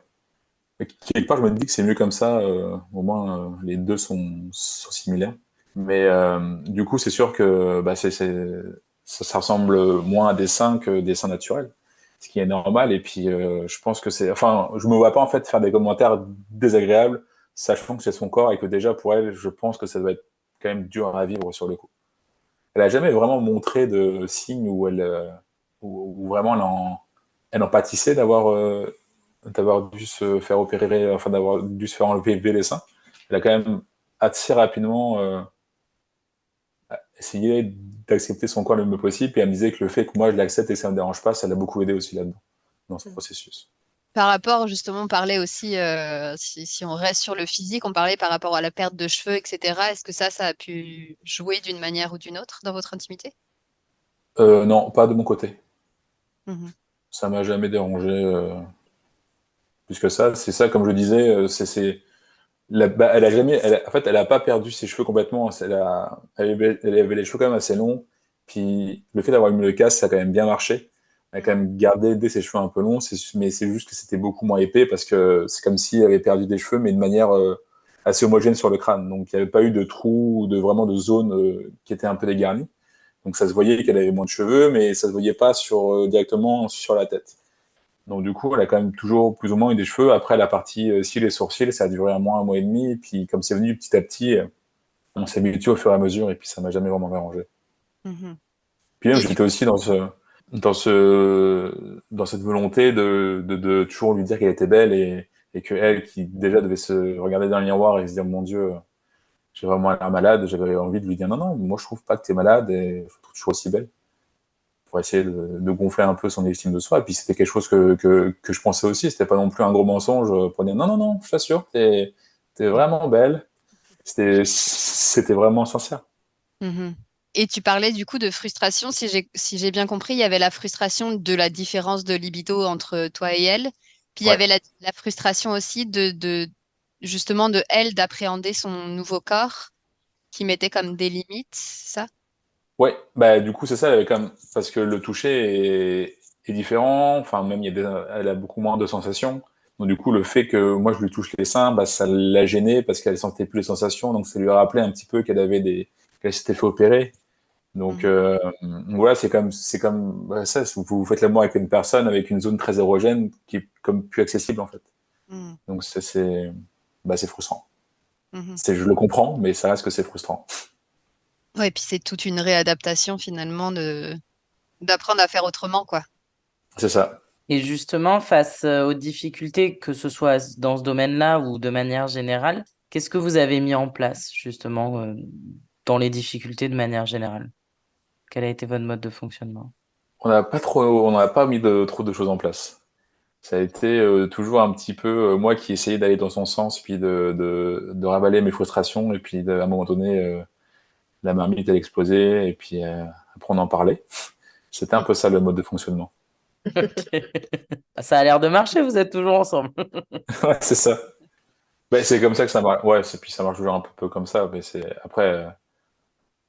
Speaker 4: Et quelque part, je me dis que c'est mieux comme ça, au moins les deux sont similaires. Mais du coup, c'est sûr que bah, ça ressemble moins à des seins que des seins naturels, ce qui est normal. Et puis, je pense que c'est. Enfin, je me vois pas en fait faire des commentaires désagréables, sachant que c'est son corps et que déjà pour elle, je pense que ça doit être quand même dur à vivre sur le coup. Elle a jamais vraiment montré de signes où où vraiment elle en pâtissait d'avoir dû se faire opérer, enfin d'avoir dû se faire enlever les seins. Elle a quand même assez rapidement essayé d'accepter son corps le mieux possible, et elle me disait que le fait que moi je l'accepte et que ça ne me dérange pas, ça l'a beaucoup aidé aussi là-dedans, dans ce processus.
Speaker 1: Par rapport, justement, on parlait aussi, si on reste sur le physique, on parlait par rapport à la perte de cheveux, etc. Est-ce que ça a pu jouer d'une manière ou d'une autre dans votre intimité?
Speaker 4: Non, pas de mon côté.
Speaker 1: Mhm.
Speaker 4: Ça m'a jamais dérangé plus que ça. C'est ça, comme je disais, bah, elle a jamais, en fait, elle a pas perdu ses cheveux complètement. Elle avait les cheveux quand même assez longs. Puis le fait d'avoir mis le casque, ça a quand même bien marché. Elle a quand même gardé ses cheveux un peu longs, mais c'est juste que c'était beaucoup moins épais parce que c'est comme si elle avait perdu des cheveux, mais de manière assez homogène sur le crâne. Donc il n'y avait pas eu de trous ou vraiment de zones qui étaient un peu dégarnies. Donc ça se voyait qu'elle avait moins de cheveux, mais ça se voyait pas directement sur la tête. Donc du coup, elle a quand même toujours plus ou moins eu des cheveux. Après, la partie cils et sourcils, ça a duré un mois et demi. Et puis comme c'est venu petit à petit, on s'est habitué au fur et à mesure. Et puis ça m'a jamais vraiment dérangé.
Speaker 1: Mhm.
Speaker 4: Puis même,
Speaker 1: Et du
Speaker 4: j'étais aussi dans cette volonté de toujours lui dire qu'elle était belle et que elle, qui déjà devait se regarder dans le miroir et se dire, mon Dieu, j'ai vraiment l'air malade, j'avais envie de lui dire, non, non, moi je trouve pas que tu es malade et je te trouve toujours aussi belle, pour essayer de gonfler un peu son estime de soi. Et puis c'était quelque chose que je pensais aussi, c'était pas non plus un gros mensonge pour dire non, non, non, je t'assure, t'es vraiment belle. C'était vraiment sincère.
Speaker 1: Mhm. Et tu parlais du coup de frustration. Si j'ai bien compris, il y avait la frustration de la différence de libido entre toi et elle. Puis il y
Speaker 4: Ouais.
Speaker 1: avait la frustration aussi justement de elle d'appréhender son nouveau corps qui mettait comme des limites, ça?
Speaker 4: Ouais, bah du coup c'est ça, comme parce que le toucher est différent, enfin même elle a beaucoup moins de sensations. Donc du coup le fait que moi je lui touche les seins, bah ça l'a gênée parce qu'elle sentait plus les sensations, donc ça lui a rappelé un petit peu qu'elle s'était fait opérer. Donc
Speaker 1: Mhm.
Speaker 4: voilà, c'est comme bah, ça, vous faites l'amour avec une personne avec une zone très érogène qui est comme plus accessible en fait.
Speaker 1: Mhm.
Speaker 4: Donc c'est frustrant.
Speaker 1: Mhm.
Speaker 4: Je le comprends, mais ça reste que c'est frustrant.
Speaker 1: Ouais, puis c'est toute une réadaptation finalement d'apprendre à faire autrement, quoi.
Speaker 4: C'est ça.
Speaker 2: Et justement, face aux difficultés, que ce soit dans ce domaine-là ou de manière générale, qu'est-ce que vous avez mis en place justement dans les difficultés de manière générale? Quel a été votre mode de fonctionnement?
Speaker 4: On n'a pas mis trop de choses en place. Ça a été toujours un petit peu moi qui essayais d'aller dans son sens, puis de ravaler mes frustrations, et puis à un moment donné, la marmite elle explosait, et puis après on en parlait. C'était un peu ça le mode de fonctionnement.
Speaker 2: Ok. Ça a l'air de marcher, vous êtes toujours ensemble.
Speaker 4: Ouais, c'est ça. Ben, c'est comme ça que ça marche. Ouais, puis ça marche toujours un peu comme ça, mais c'est après,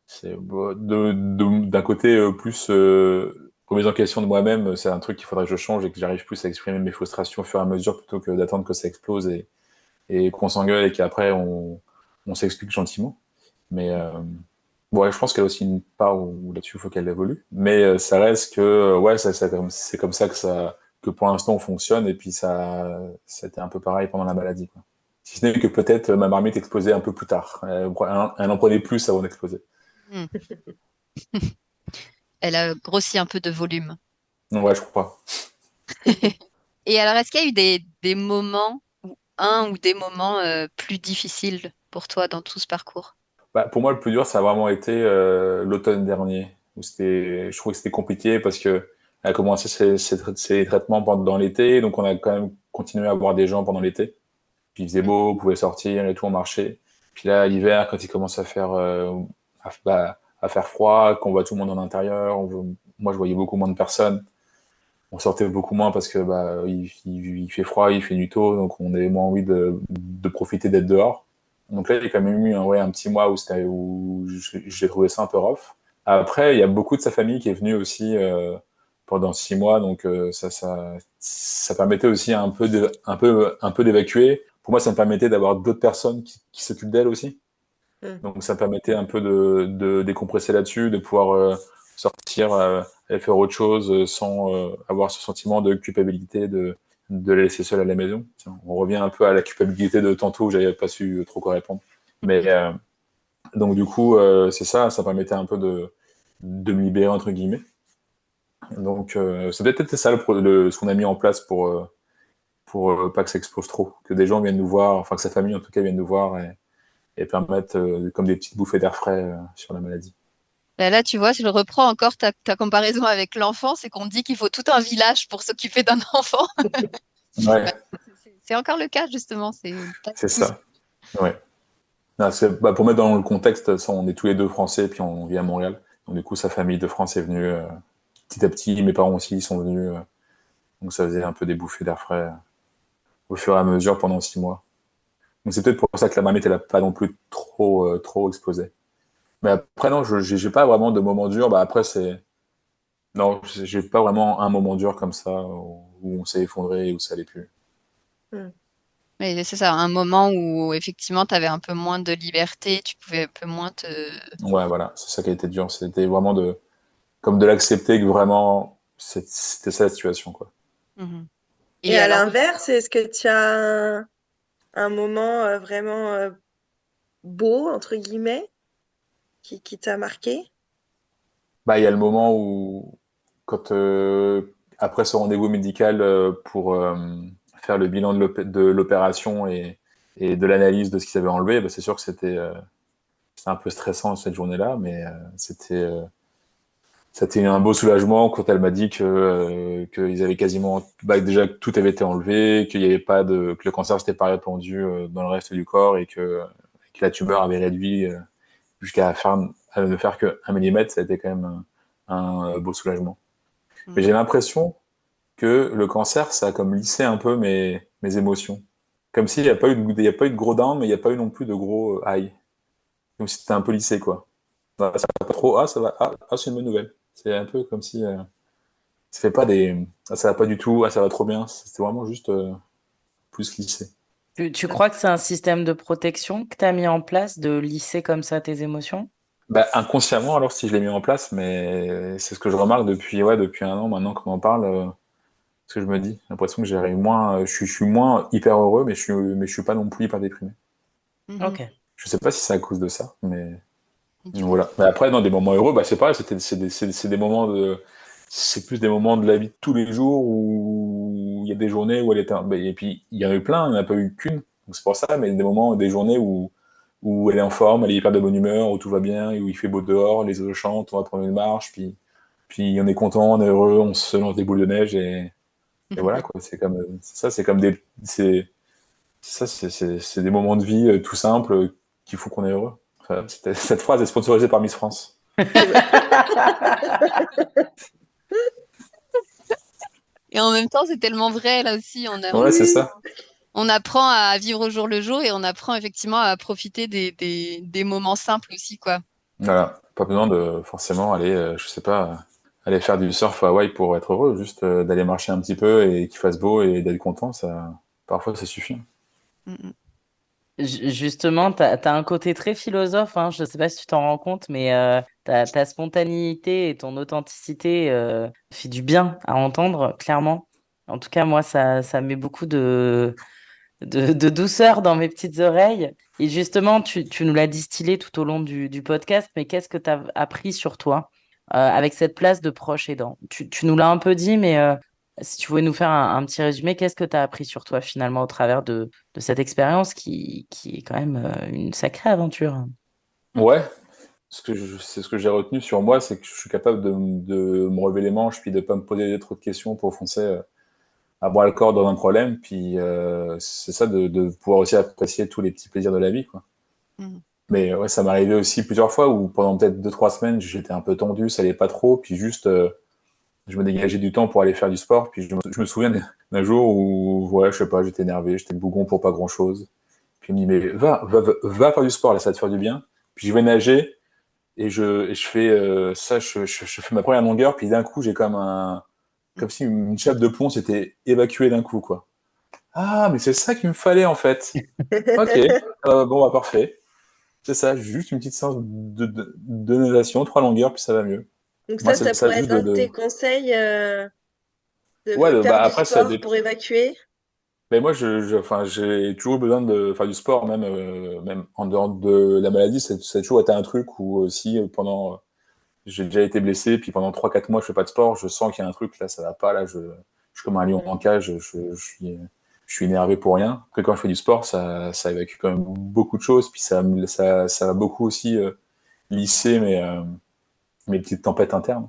Speaker 4: c'est bon, d'un côté plus remise en question de moi-même, c'est un truc qu'il faudrait que je change et que j'arrive plus à exprimer mes frustrations au fur et à mesure plutôt que d'attendre que ça explose et qu'on s'engueule et qu'après on s'explique gentiment. Mais ouais, je pense qu'elle a aussi une part où là-dessus il faut qu'elle évolue. Mais ça reste que ouais, c'est comme ça que pour l'instant on fonctionne, et puis c'était un peu pareil pendant la maladie, quoi. Si ce n'est que peut-être ma marmite explosait un peu plus tard. Elle en prenait plus avant d'exploser.
Speaker 1: Mhm. Elle a grossi un peu de volume.
Speaker 4: Ouais, je crois.
Speaker 1: Et alors, est-ce qu'il y a eu des moments, ou un ou des moments plus difficiles pour toi dans tout ce parcours?
Speaker 4: Bah, pour moi, le plus dur, ça a vraiment été l'automne dernier, je trouvais que c'était compliqué parce que elle a commencé ses traitements pendant l'été, donc on a quand même continué à voir des gens pendant l'été. Puis il faisait beau, on pouvait sortir et tout, on marchait. Puis là, l'hiver, quand il commence à faire froid, qu'on voit tout le monde en intérieur, moi je voyais beaucoup moins de personnes. On sortait beaucoup moins parce que il fait froid, il fait nuit tôt, donc on avait moins envie de profiter d'être dehors. Donc là, il y a quand même eu un petit mois où j'ai trouvé ça un peu rough. Après, il y a beaucoup de sa famille qui est venue aussi pendant 6 mois, donc ça permettait aussi un peu d'évacuer. Pour moi, ça me permettait d'avoir d'autres personnes qui s'occupent d'elle aussi. Donc ça me permettait un peu de décompresser là-dessus, de pouvoir sortir, aller faire autre chose sans avoir ce sentiment de culpabilité de la laisser seule à la maison. Tiens, on revient un peu à la culpabilité de tantôt où j'avais pas su trop quoi répondre. Mais donc du coup, c'est ça permettait un peu de me libérer entre guillemets. Donc c'est peut-être ça ce qu'on a mis en place pour pas que ça explose trop, que des gens viennent nous voir, enfin que sa famille en tout cas vienne nous voir et permettre comme des petites bouffées d'air frais sur la maladie.
Speaker 1: Là, tu vois, si je reprends encore ta comparaison avec l'enfant, c'est qu'on dit qu'il faut tout un village pour s'occuper d'un enfant.
Speaker 4: Ouais,
Speaker 1: C'est encore le cas, justement. C'est pas
Speaker 4: c'est
Speaker 1: si-
Speaker 4: ça. Ouais. Non, pour mettre dans le contexte, on est tous les deux français, puis on vit à Montréal. Donc du coup, sa famille de France est venue petit à petit. Mes parents aussi ils sont venus. Donc ça faisait un peu des bouffées d'air frais au fur et à mesure pendant 6 mois. Donc c'est peut-être pour ça que la marmite, elle a pas non plus trop explosé. Mais après, non, j'ai pas vraiment de moment dur. Bah après, non, j'ai pas vraiment un moment dur comme ça où on s'est effondré, où ça allait plus.
Speaker 5: Mm.
Speaker 1: Mais c'est ça, un moment où effectivement tu avais un peu moins de liberté, tu pouvais un peu moins te.
Speaker 4: Ouais, voilà, c'est ça qui a été dur. C'était vraiment comme de l'accepter que vraiment c'était ça la situation, quoi.
Speaker 1: Mhm.
Speaker 5: Et
Speaker 1: Et
Speaker 5: à
Speaker 1: alors,
Speaker 5: l'inverse, est-ce que tu as un moment vraiment beau, entre guillemets, qui t'a marqué?
Speaker 4: Bah, il y a le moment où, quand après ce rendez-vous médical pour faire le bilan de l'opération et de l'analyse de ce qu'ils avaient enlevé, bah, c'est sûr que c'était un peu stressant cette journée-là, mais c'était un beau soulagement quand elle m'a dit qu'ils avaient quasiment, déjà que tout avait été enlevé, qu'il y avait pas que le cancer s'était pas répandu dans le reste du corps et que la tumeur avait réduit à ne faire que 1 millimètre. Ça a été quand même un beau soulagement. Mais j'ai
Speaker 1: mhm.
Speaker 4: l'impression que le cancer, ça a comme lissé un peu mes émotions. Comme s'il n'y a pas eu il y a pas eu de gros down, mais il n'y a pas eu non plus de gros high. Comme si c'était un peu lissé, quoi. Bah, ça va pas trop, ça va, c'est une bonne nouvelle. C'est un peu comme si ça fait pas ça va pas du tout, ça va trop bien. C'était vraiment juste plus lissé.
Speaker 2: Tu crois que c'est un système de protection que tu as mis en place de lisser comme ça tes émotions?
Speaker 4: Bah, inconsciemment, alors si je l'ai mis en place, mais c'est ce que je remarque depuis 1 an maintenant qu'on en parle. Ce que je me dis, j'ai l'impression que j'arrive moins, je suis moins hyper heureux, mais je suis pas non plus hyper déprimé.
Speaker 2: Ok.
Speaker 1: Mhm.
Speaker 4: Je sais pas si c'est à cause de ça, mais
Speaker 1: Et du coup,
Speaker 4: voilà. Mais après, dans des moments heureux, bah c'est pareil, c'est des moments c'est plus des moments de la vie de tous les jours où il y a des journées où elle était, et puis il y en a eu plein, il n'y en a pas eu qu'une, donc c'est pour ça, mais des journées où elle est en forme, elle est hyper de bonne humeur, où tout va bien, où il fait beau dehors, les oiseaux chantent, on va prendre une marche, puis on est content, on est heureux, on se lance des boules de neige et voilà quoi. C'est comme c'est des moments de vie tout simples qu'il faut qu'on est heureux. Enfin, cette phrase est sponsorisée par Miss France.
Speaker 1: et en même temps, c'est tellement vrai là aussi.
Speaker 4: Ouais, c'est ça.
Speaker 1: On apprend à vivre au jour le jour et on apprend effectivement à profiter des moments simples aussi, quoi.
Speaker 4: Voilà. Pas besoin de forcément aller, je sais pas, aller faire du surf à Hawaï pour être heureux. Juste d'aller marcher un petit peu et qu'il fasse beau et d'être content, parfois ça suffit.
Speaker 1: Mhm.
Speaker 2: Justement, tu as un côté très philosophe, hein, je ne sais pas si tu t'en rends compte, mais ta spontanéité et ton authenticité fait du bien à entendre, clairement. En tout cas, moi, ça met beaucoup de douceur dans mes petites oreilles. Et justement, tu nous l'as distillé tout au long du podcast, mais qu'est-ce que tu as appris sur toi avec cette place de proche aidant? Tu nous l'as un peu dit, mais si tu voulais nous faire un petit résumé, qu'est-ce que tu as appris sur toi finalement au travers de cette expérience qui est quand même une sacrée aventure?
Speaker 4: Ouais. c'est ce que j'ai retenu sur moi, c'est que je suis capable de me relever les manches, puis de pas me poser trop de questions pour foncer à bras le corps dans un problème. Puis c'est ça, de pouvoir aussi apprécier tous les petits plaisirs de la vie, quoi.
Speaker 1: Mhm.
Speaker 4: Mais ouais, ça m'est arrivé aussi plusieurs fois où pendant peut-être 2, 3 semaines, j'étais un peu tendu, ça allait pas trop, puis juste je me dégageais du temps pour aller faire du sport. Puis je me souviens d'un jour où, ouais, je sais pas, j'étais énervé, j'étais le bougon pour pas grand-chose. Puis il me dit, mais va faire du sport, là, ça va te faire du bien. Puis je vais nager et je fais ça, je fais ma première longueur, puis d'un coup, j'ai comme si une chape de plomb s'était évacuée d'un coup, quoi. Ah, mais c'est ça qu'il me fallait, en fait. Ok, bon, bah, parfait. C'est ça, juste une petite séance de natation, 3 longueurs, puis ça va mieux.
Speaker 5: Donc
Speaker 4: Moi,
Speaker 5: ça
Speaker 4: c'est ça,
Speaker 5: pourrait
Speaker 4: juste
Speaker 5: être un de tes conseils
Speaker 4: ouais,
Speaker 5: de faire
Speaker 4: bah,
Speaker 5: du
Speaker 4: après, ça
Speaker 5: sport
Speaker 4: dépend.
Speaker 5: pour évacuer.
Speaker 4: Mais moi, enfin, j'ai toujours eu besoin de faire du sport, même en dehors de la maladie. Ça a toujours été un truc où aussi, j'ai déjà été blessé, puis pendant 3, 4 mois, je fais pas de sport, je sens qu'il y a un truc, là, ça va pas, là, je suis comme un lion en cage, je suis énervé pour rien. Après, quand je fais du sport, ça évacue quand même beaucoup de choses, puis ça va beaucoup aussi lisser mes petites tempêtes internes.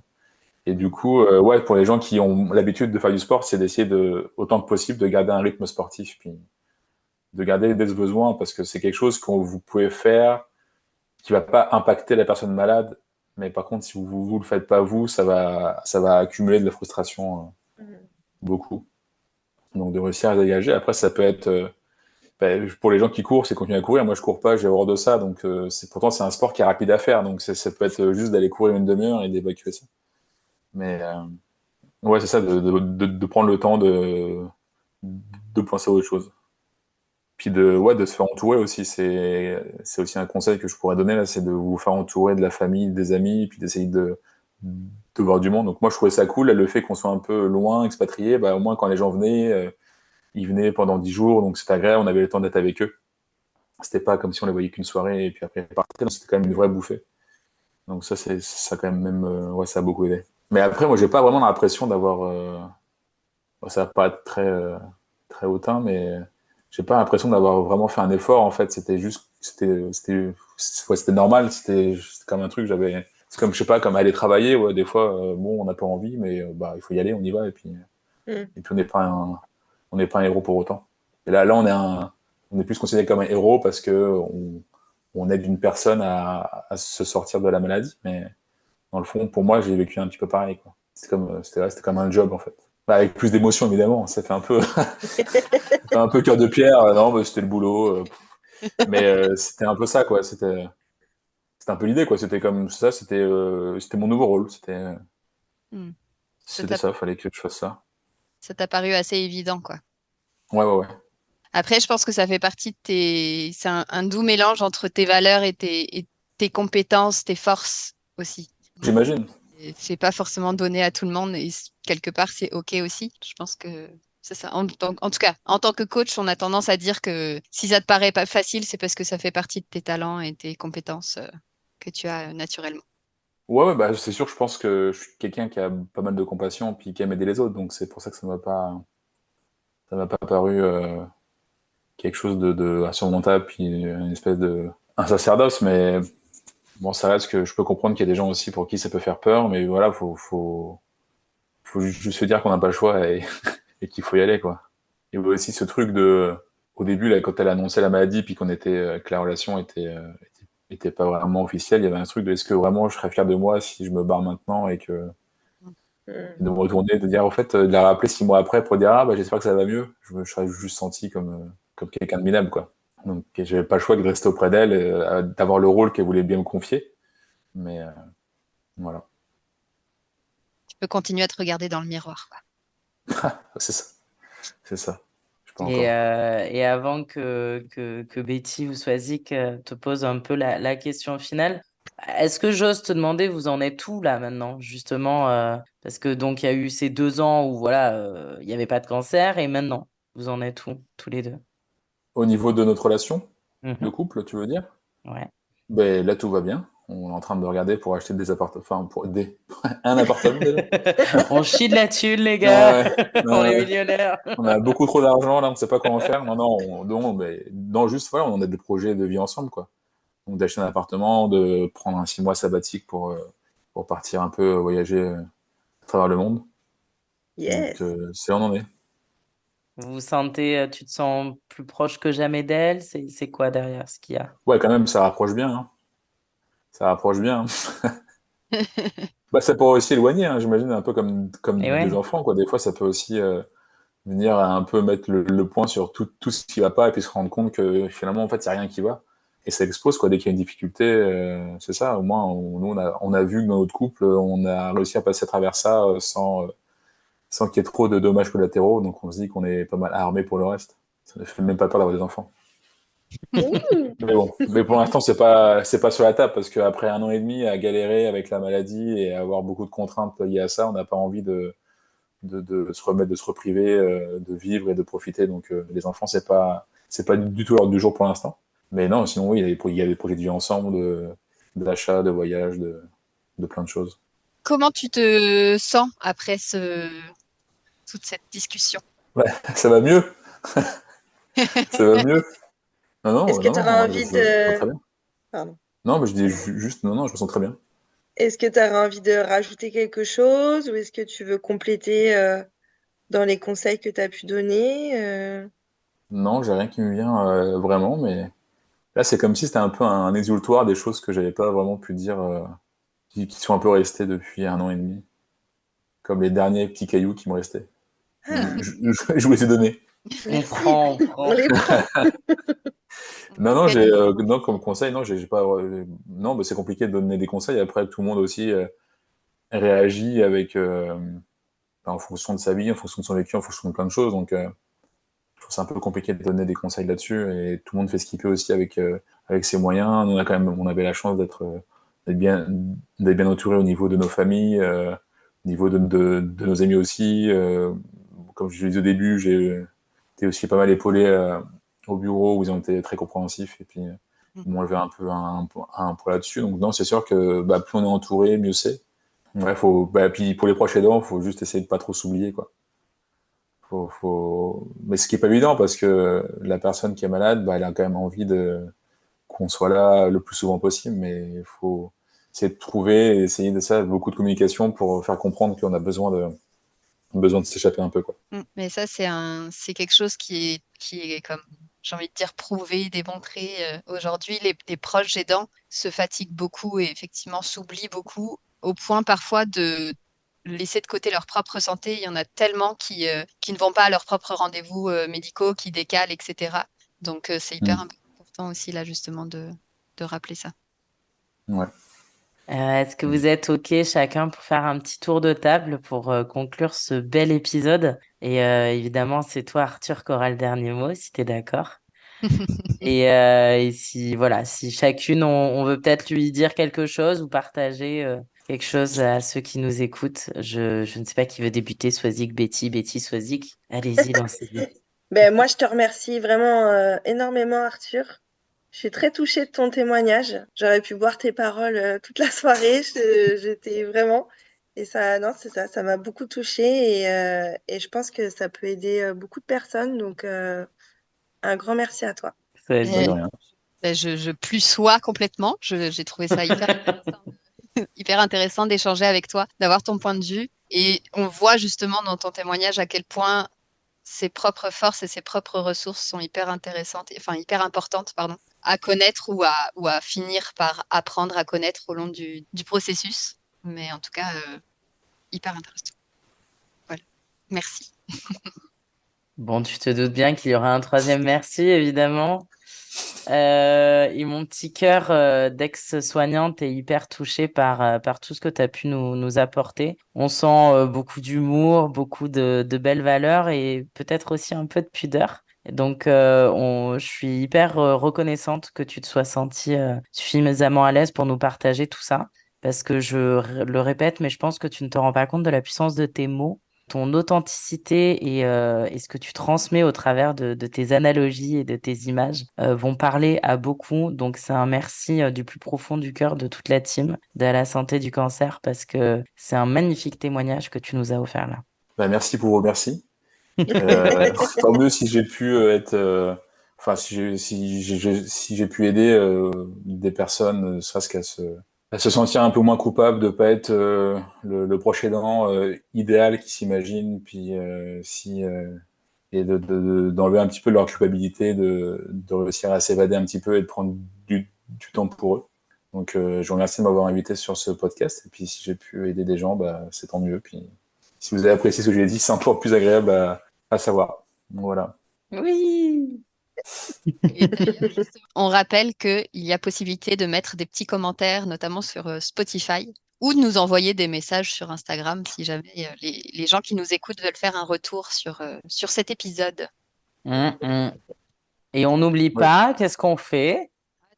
Speaker 4: Et du coup, ouais, pour les gens qui ont l'habitude de faire du sport, c'est d'essayer autant que possible, de garder un rythme sportif, puis de garder des besoins, parce que c'est quelque chose que vous pouvez faire, qui va pas impacter la personne malade, mais par contre, si vous le faites pas vous, ça va accumuler de la frustration
Speaker 5: Mhm.
Speaker 4: beaucoup. Donc de réussir à se dégager. Après, ça peut être pour les gens qui courent, c'est continuer à courir. Moi, je cours pas, j'ai horreur de ça, donc pourtant c'est un sport qui est rapide à faire, donc ça peut être juste d'aller courir une demi-heure et d'évacuer ça. Mais ouais, c'est ça, de prendre le temps de penser à autre chose. Puis ouais, de se faire entourer aussi, c'est aussi un conseil que je pourrais donner là, c'est de vous faire entourer de la famille, des amis, puis d'essayer de voir du monde. Donc moi, je trouvais ça cool, là, le fait qu'on soit un peu loin, expatrié, bah, au moins quand les gens venaient, ils venaient pendant 10 jours, donc c'était agréable, on avait le temps d'être avec eux. C'était pas comme si on les voyait qu'une soirée et puis après ils partaient, donc c'était quand même une vraie bouffée. Donc ça quand même, ouais, ça a beaucoup aidé. Mais après, moi, j'ai pas vraiment l'impression d'avoir, ça va pas être très hautain, mais j'ai pas l'impression d'avoir vraiment fait un effort. En fait, c'était normal. C'était comme un truc. C'est comme, je sais pas, comme aller travailler. Ouais, des fois, bon, on n'a pas envie, mais bah, il faut y aller, on y va,
Speaker 5: Mhm.
Speaker 4: et puis on n'est pas un héros pour autant. Et là, on est plus considéré comme un héros parce que on aide une personne à se sortir de la maladie. Mais dans le fond, pour moi, j'ai vécu un petit peu pareil, quoi. C'était comme un job, en fait. Bah, avec plus d'émotion, évidemment. Ça fait un peu, un peu cœur de pierre. Non, bah, c'était le boulot. Mais c'était un peu ça, quoi. C'était un peu l'idée, quoi. C'était comme ça. C'était mon nouveau rôle.
Speaker 1: Hmm. Ça
Speaker 4: C'était
Speaker 1: t'a
Speaker 4: ça. Fallait que je fasse ça.
Speaker 1: ça t'a paru assez évident, quoi.
Speaker 4: Ouais, ouais, ouais.
Speaker 1: Après, je pense que ça fait partie de c'est un doux mélange entre tes valeurs et tes compétences, tes forces aussi.
Speaker 4: J'imagine.
Speaker 1: Et c'est pas forcément donné à tout le monde et quelque part, c'est OK aussi. Je pense que c'est ça. En tout cas, en tant que coach, on a tendance à dire que si ça te paraît pas facile, c'est parce que ça fait partie de tes talents et tes compétences que tu as naturellement.
Speaker 4: Ouais, ouais, bah, c'est sûr. Je pense que je suis quelqu'un qui a pas mal de compassion puis qui aime aider les autres. Donc c'est pour ça que ça m'a pas paru quelque chose de insurmontable puis une espèce un sacerdoce. Mais bon, ça reste que je peux comprendre qu'il y a des gens aussi pour qui ça peut faire peur. Mais voilà, faut juste se dire qu'on n'a pas le choix et qu'il faut y aller, quoi. Il y avait aussi ce truc au début, là, quand elle a annoncé la maladie, puis que la relation était pas vraiment officielle, il y avait un truc de est-ce que vraiment je serais fier de moi si je me barre maintenant et de me retourner, de dire, en fait, de la rappeler 6 mois après pour dire, ah, bah, j'espère que ça va mieux. Je serais juste senti comme quelqu'un de minable, quoi. Donc, j'avais pas le choix que de rester auprès d'elle, d'avoir le rôle qu'elle voulait bien me confier. Mais, voilà.
Speaker 1: Tu peux continuer à te regarder dans le miroir, quoi.
Speaker 4: C'est ça. C'est ça. Je peux
Speaker 2: Et,
Speaker 4: encore.
Speaker 2: et avant que Betty ou Swazik te pose un peu la question finale, est-ce que j'ose te demander, vous en êtes où là maintenant, justement, parce que donc il y a eu ces 2 ans où voilà, il n'y avait pas de cancer, et maintenant, vous en êtes où, tous les deux?
Speaker 4: Au niveau de notre relation de
Speaker 2: Mhm.
Speaker 4: couple, tu veux dire?
Speaker 2: Ouais.
Speaker 4: Ben, là, tout va bien. On est en train de regarder pour acheter des appartements, enfin, un appartement déjà.
Speaker 2: On chie de la thune, les
Speaker 4: Ah
Speaker 2: gars.
Speaker 4: ouais,
Speaker 2: On
Speaker 4: ah
Speaker 2: est
Speaker 4: ouais.
Speaker 2: millionnaires.
Speaker 4: On a beaucoup trop d'argent là, on ne sait pas quoi en faire. Non, non, non, mais non, juste voilà, on a des projets de vie ensemble, quoi. Donc d'acheter un appartement, de prendre un 6 mois sabbatique pour partir un peu voyager à travers le monde.
Speaker 5: Yes.
Speaker 4: Donc c'est où on en est.
Speaker 2: Tu te sens plus proche que jamais d'elle? C'est quoi derrière ce qu'il y a?
Speaker 4: Ouais, quand même, ça rapproche bien. Hein. Ça rapproche bien. Hein. Bah, ça pourrait aussi éloigner, hein, j'imagine, un peu
Speaker 2: Et
Speaker 4: comme
Speaker 2: ouais.
Speaker 4: des enfants, quoi. Des fois, ça peut aussi venir un peu mettre le point sur tout ce qui va pas et puis se rendre compte que finalement, en fait, il n'y a rien qui va. Et ça explose, quoi. Dès qu'il y a une difficulté, c'est ça. Au moins, nous, on a vu que dans notre couple, on a réussi à passer à travers ça sans qu'il y ait trop de dommages collatéraux. Donc, on se dit qu'on est pas mal armé pour le reste. Ça ne fait même pas peur d'avoir des enfants.
Speaker 5: Ouh.
Speaker 4: Mais bon, mais pour l'instant, c'est pas sur la table parce qu'après 1 an et demi à galérer avec la maladie et à avoir beaucoup de contraintes liées à ça, on n'a pas envie de se remettre, de se repriver, de vivre et de profiter. Donc, les enfants, c'est pas du tout l'ordre du jour pour l'instant. Mais non, sinon, oui, il y a des projets de vie ensemble, d'achat, de voyage, de plein de choses.
Speaker 1: Comment tu te sens après toute cette discussion?
Speaker 4: Ouais, ça va mieux, ça va mieux. Non,
Speaker 5: Est-ce
Speaker 4: non,
Speaker 5: que
Speaker 4: non,
Speaker 5: tu auras
Speaker 4: non,
Speaker 5: envie
Speaker 4: je me sens
Speaker 5: de...
Speaker 4: très bien.
Speaker 5: Pardon.
Speaker 4: Non, mais je dis juste, non, non, je me sens très bien.
Speaker 5: Est-ce que tu auras envie de rajouter quelque chose ou est-ce que tu veux compléter dans les conseils que tu as pu donner
Speaker 4: Non, j'ai rien qui me vient vraiment, mais là, c'est comme si c'était un peu un exutoire des choses que j'avais pas vraiment pu dire, qui sont un peu restées depuis 1 an et demi, comme les derniers petits cailloux qui me restaient.
Speaker 5: Ah,
Speaker 4: Je vous les ai donnés.
Speaker 2: On
Speaker 5: merci.
Speaker 2: prend, on
Speaker 5: On
Speaker 2: prend.
Speaker 5: les prend.
Speaker 4: Non, non,
Speaker 1: Organise.
Speaker 4: non, comme conseil, non, j'ai pas, non, mais c'est compliqué de donner des conseils. Après, tout le monde aussi réagit avec, en fonction de sa vie, en fonction de son vécu, en fonction de plein de choses. Donc, je trouve c'est un peu compliqué de donner des conseils là-dessus. Et tout le monde fait ce qu'il peut aussi avec ses moyens. Nous, on avait la chance d'être bien, d'être bien entouré au niveau de nos familles, au niveau de nos amis aussi. Comme je l'ai dit au début, j'ai été aussi pas mal épaulé au bureau où ils ont été très compréhensifs et puis ils m'ont levé un peu un point là-dessus. Donc non, c'est sûr que bah, plus on est entouré, mieux c'est. Ouais, puis pour les proches aidants, faut juste essayer de pas trop s'oublier, quoi. Mais ce qui est pas évident parce que la personne qui est malade, bah, elle a quand même envie qu'on soit là le plus souvent possible, mais il faut essayer de trouver, et essayer de ça, beaucoup de communication pour faire comprendre qu'on a besoin de s'échapper un peu, quoi.
Speaker 1: Mais ça, c'est quelque chose qui est comme, j'ai envie de dire, prouvé, démontré. Aujourd'hui, les proches aidants se fatiguent beaucoup et effectivement s'oublient beaucoup au point parfois de laisser de côté leur propre santé. Il y en a tellement qui ne vont pas à leurs propres rendez-vous médicaux, qui décalent, etc. Donc, c'est hyper
Speaker 4: Mm.
Speaker 1: important aussi, là, justement, de rappeler ça.
Speaker 4: Ouais.
Speaker 2: Est-ce que vous êtes OK chacun pour faire un petit tour de table pour conclure ce bel épisode? Et évidemment, c'est toi, Arthur, qui aura le dernier mot, si tu es d'accord. Et si, voilà, si chacune, on veut peut-être lui dire quelque chose ou partager quelque chose à ceux qui nous écoutent. Je ne sais pas qui veut débuter, Swazik, Betty, Betty, Swazik. Allez-y, lancez-vous.
Speaker 5: Ben, moi, je te remercie vraiment énormément, Arthur. Je suis très touchée de ton témoignage. J'aurais pu boire tes paroles toute la soirée. J'étais vraiment. Et ça, non, c'est ça, ça m'a beaucoup touchée et je pense que ça peut aider beaucoup de personnes. Donc, un grand merci à toi.
Speaker 4: Bah,
Speaker 1: Euh,
Speaker 4: de rien.
Speaker 1: je plus sois complètement. J'ai trouvé ça hyper intéressant d'échanger avec toi, d'avoir ton point de vue. Et on voit justement dans ton témoignage à quel point ses propres forces et ses propres ressources sont hyper intéressantes, enfin hyper importantes, pardon, à connaître ou à finir par apprendre à connaître au long du processus. Mais en tout cas, hyper intéressant. Voilà. Merci.
Speaker 2: Bon, tu te doutes bien qu'il y aura un troisième merci, évidemment. Et mon petit cœur d'ex-soignante est hyper touché par tout ce que tu as pu nous apporter. On sent beaucoup d'humour, beaucoup de belles valeurs et peut-être aussi un peu de pudeur. Donc, je suis hyper reconnaissante que tu te sois sentie suffisamment à l'aise pour nous partager tout ça. Parce que le répète, mais je pense que tu ne te rends pas compte de la puissance de tes mots, ton authenticité et ce que tu transmets au travers de tes analogies et de tes images vont parler à beaucoup. Donc, c'est un merci du plus profond du cœur de toute la team de la santé du cancer parce que c'est un magnifique témoignage que tu nous as offert là.
Speaker 4: Bah, merci pour vos merci. Tant mieux si j'ai pu être enfin, si j'ai pu aider des personnes, ne serait-ce à se sentir un peu moins coupable de pas être le proche aidant idéal qui s'imagine, puis et d'enlever un petit peu leur culpabilité, de réussir à s'évader un petit peu et de prendre du temps pour eux. Donc, je vous remercie de m'avoir invité sur ce podcast. Et puis, si j'ai pu aider des gens, bah, c'est tant mieux. Puis, si vous avez apprécié ce que j'ai dit, c'est encore plus agréable à savoir. Donc, voilà.
Speaker 2: Oui.
Speaker 1: Et d'ailleurs, justement, on rappelle qu'il y a possibilité de mettre des petits commentaires, notamment sur Spotify, ou de nous envoyer des messages sur Instagram si jamais les gens qui nous écoutent veulent faire un retour sur cet épisode.
Speaker 2: Et on n'oublie
Speaker 4: Ouais.
Speaker 2: pas, qu'est-ce qu'on fait?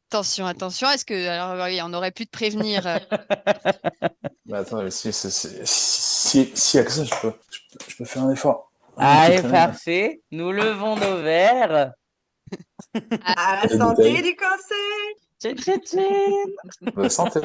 Speaker 1: Attention, attention, est-ce que alors oui, on aurait pu te prévenir
Speaker 4: Bah, attends, si y a que ça, je peux faire un effort.
Speaker 2: Allez, parfait. Nous levons nos verres.
Speaker 5: À la
Speaker 4: Quelle
Speaker 5: santé
Speaker 4: bouteille
Speaker 5: du cancer!
Speaker 2: Tchin, tchin, tchin.
Speaker 4: Santé.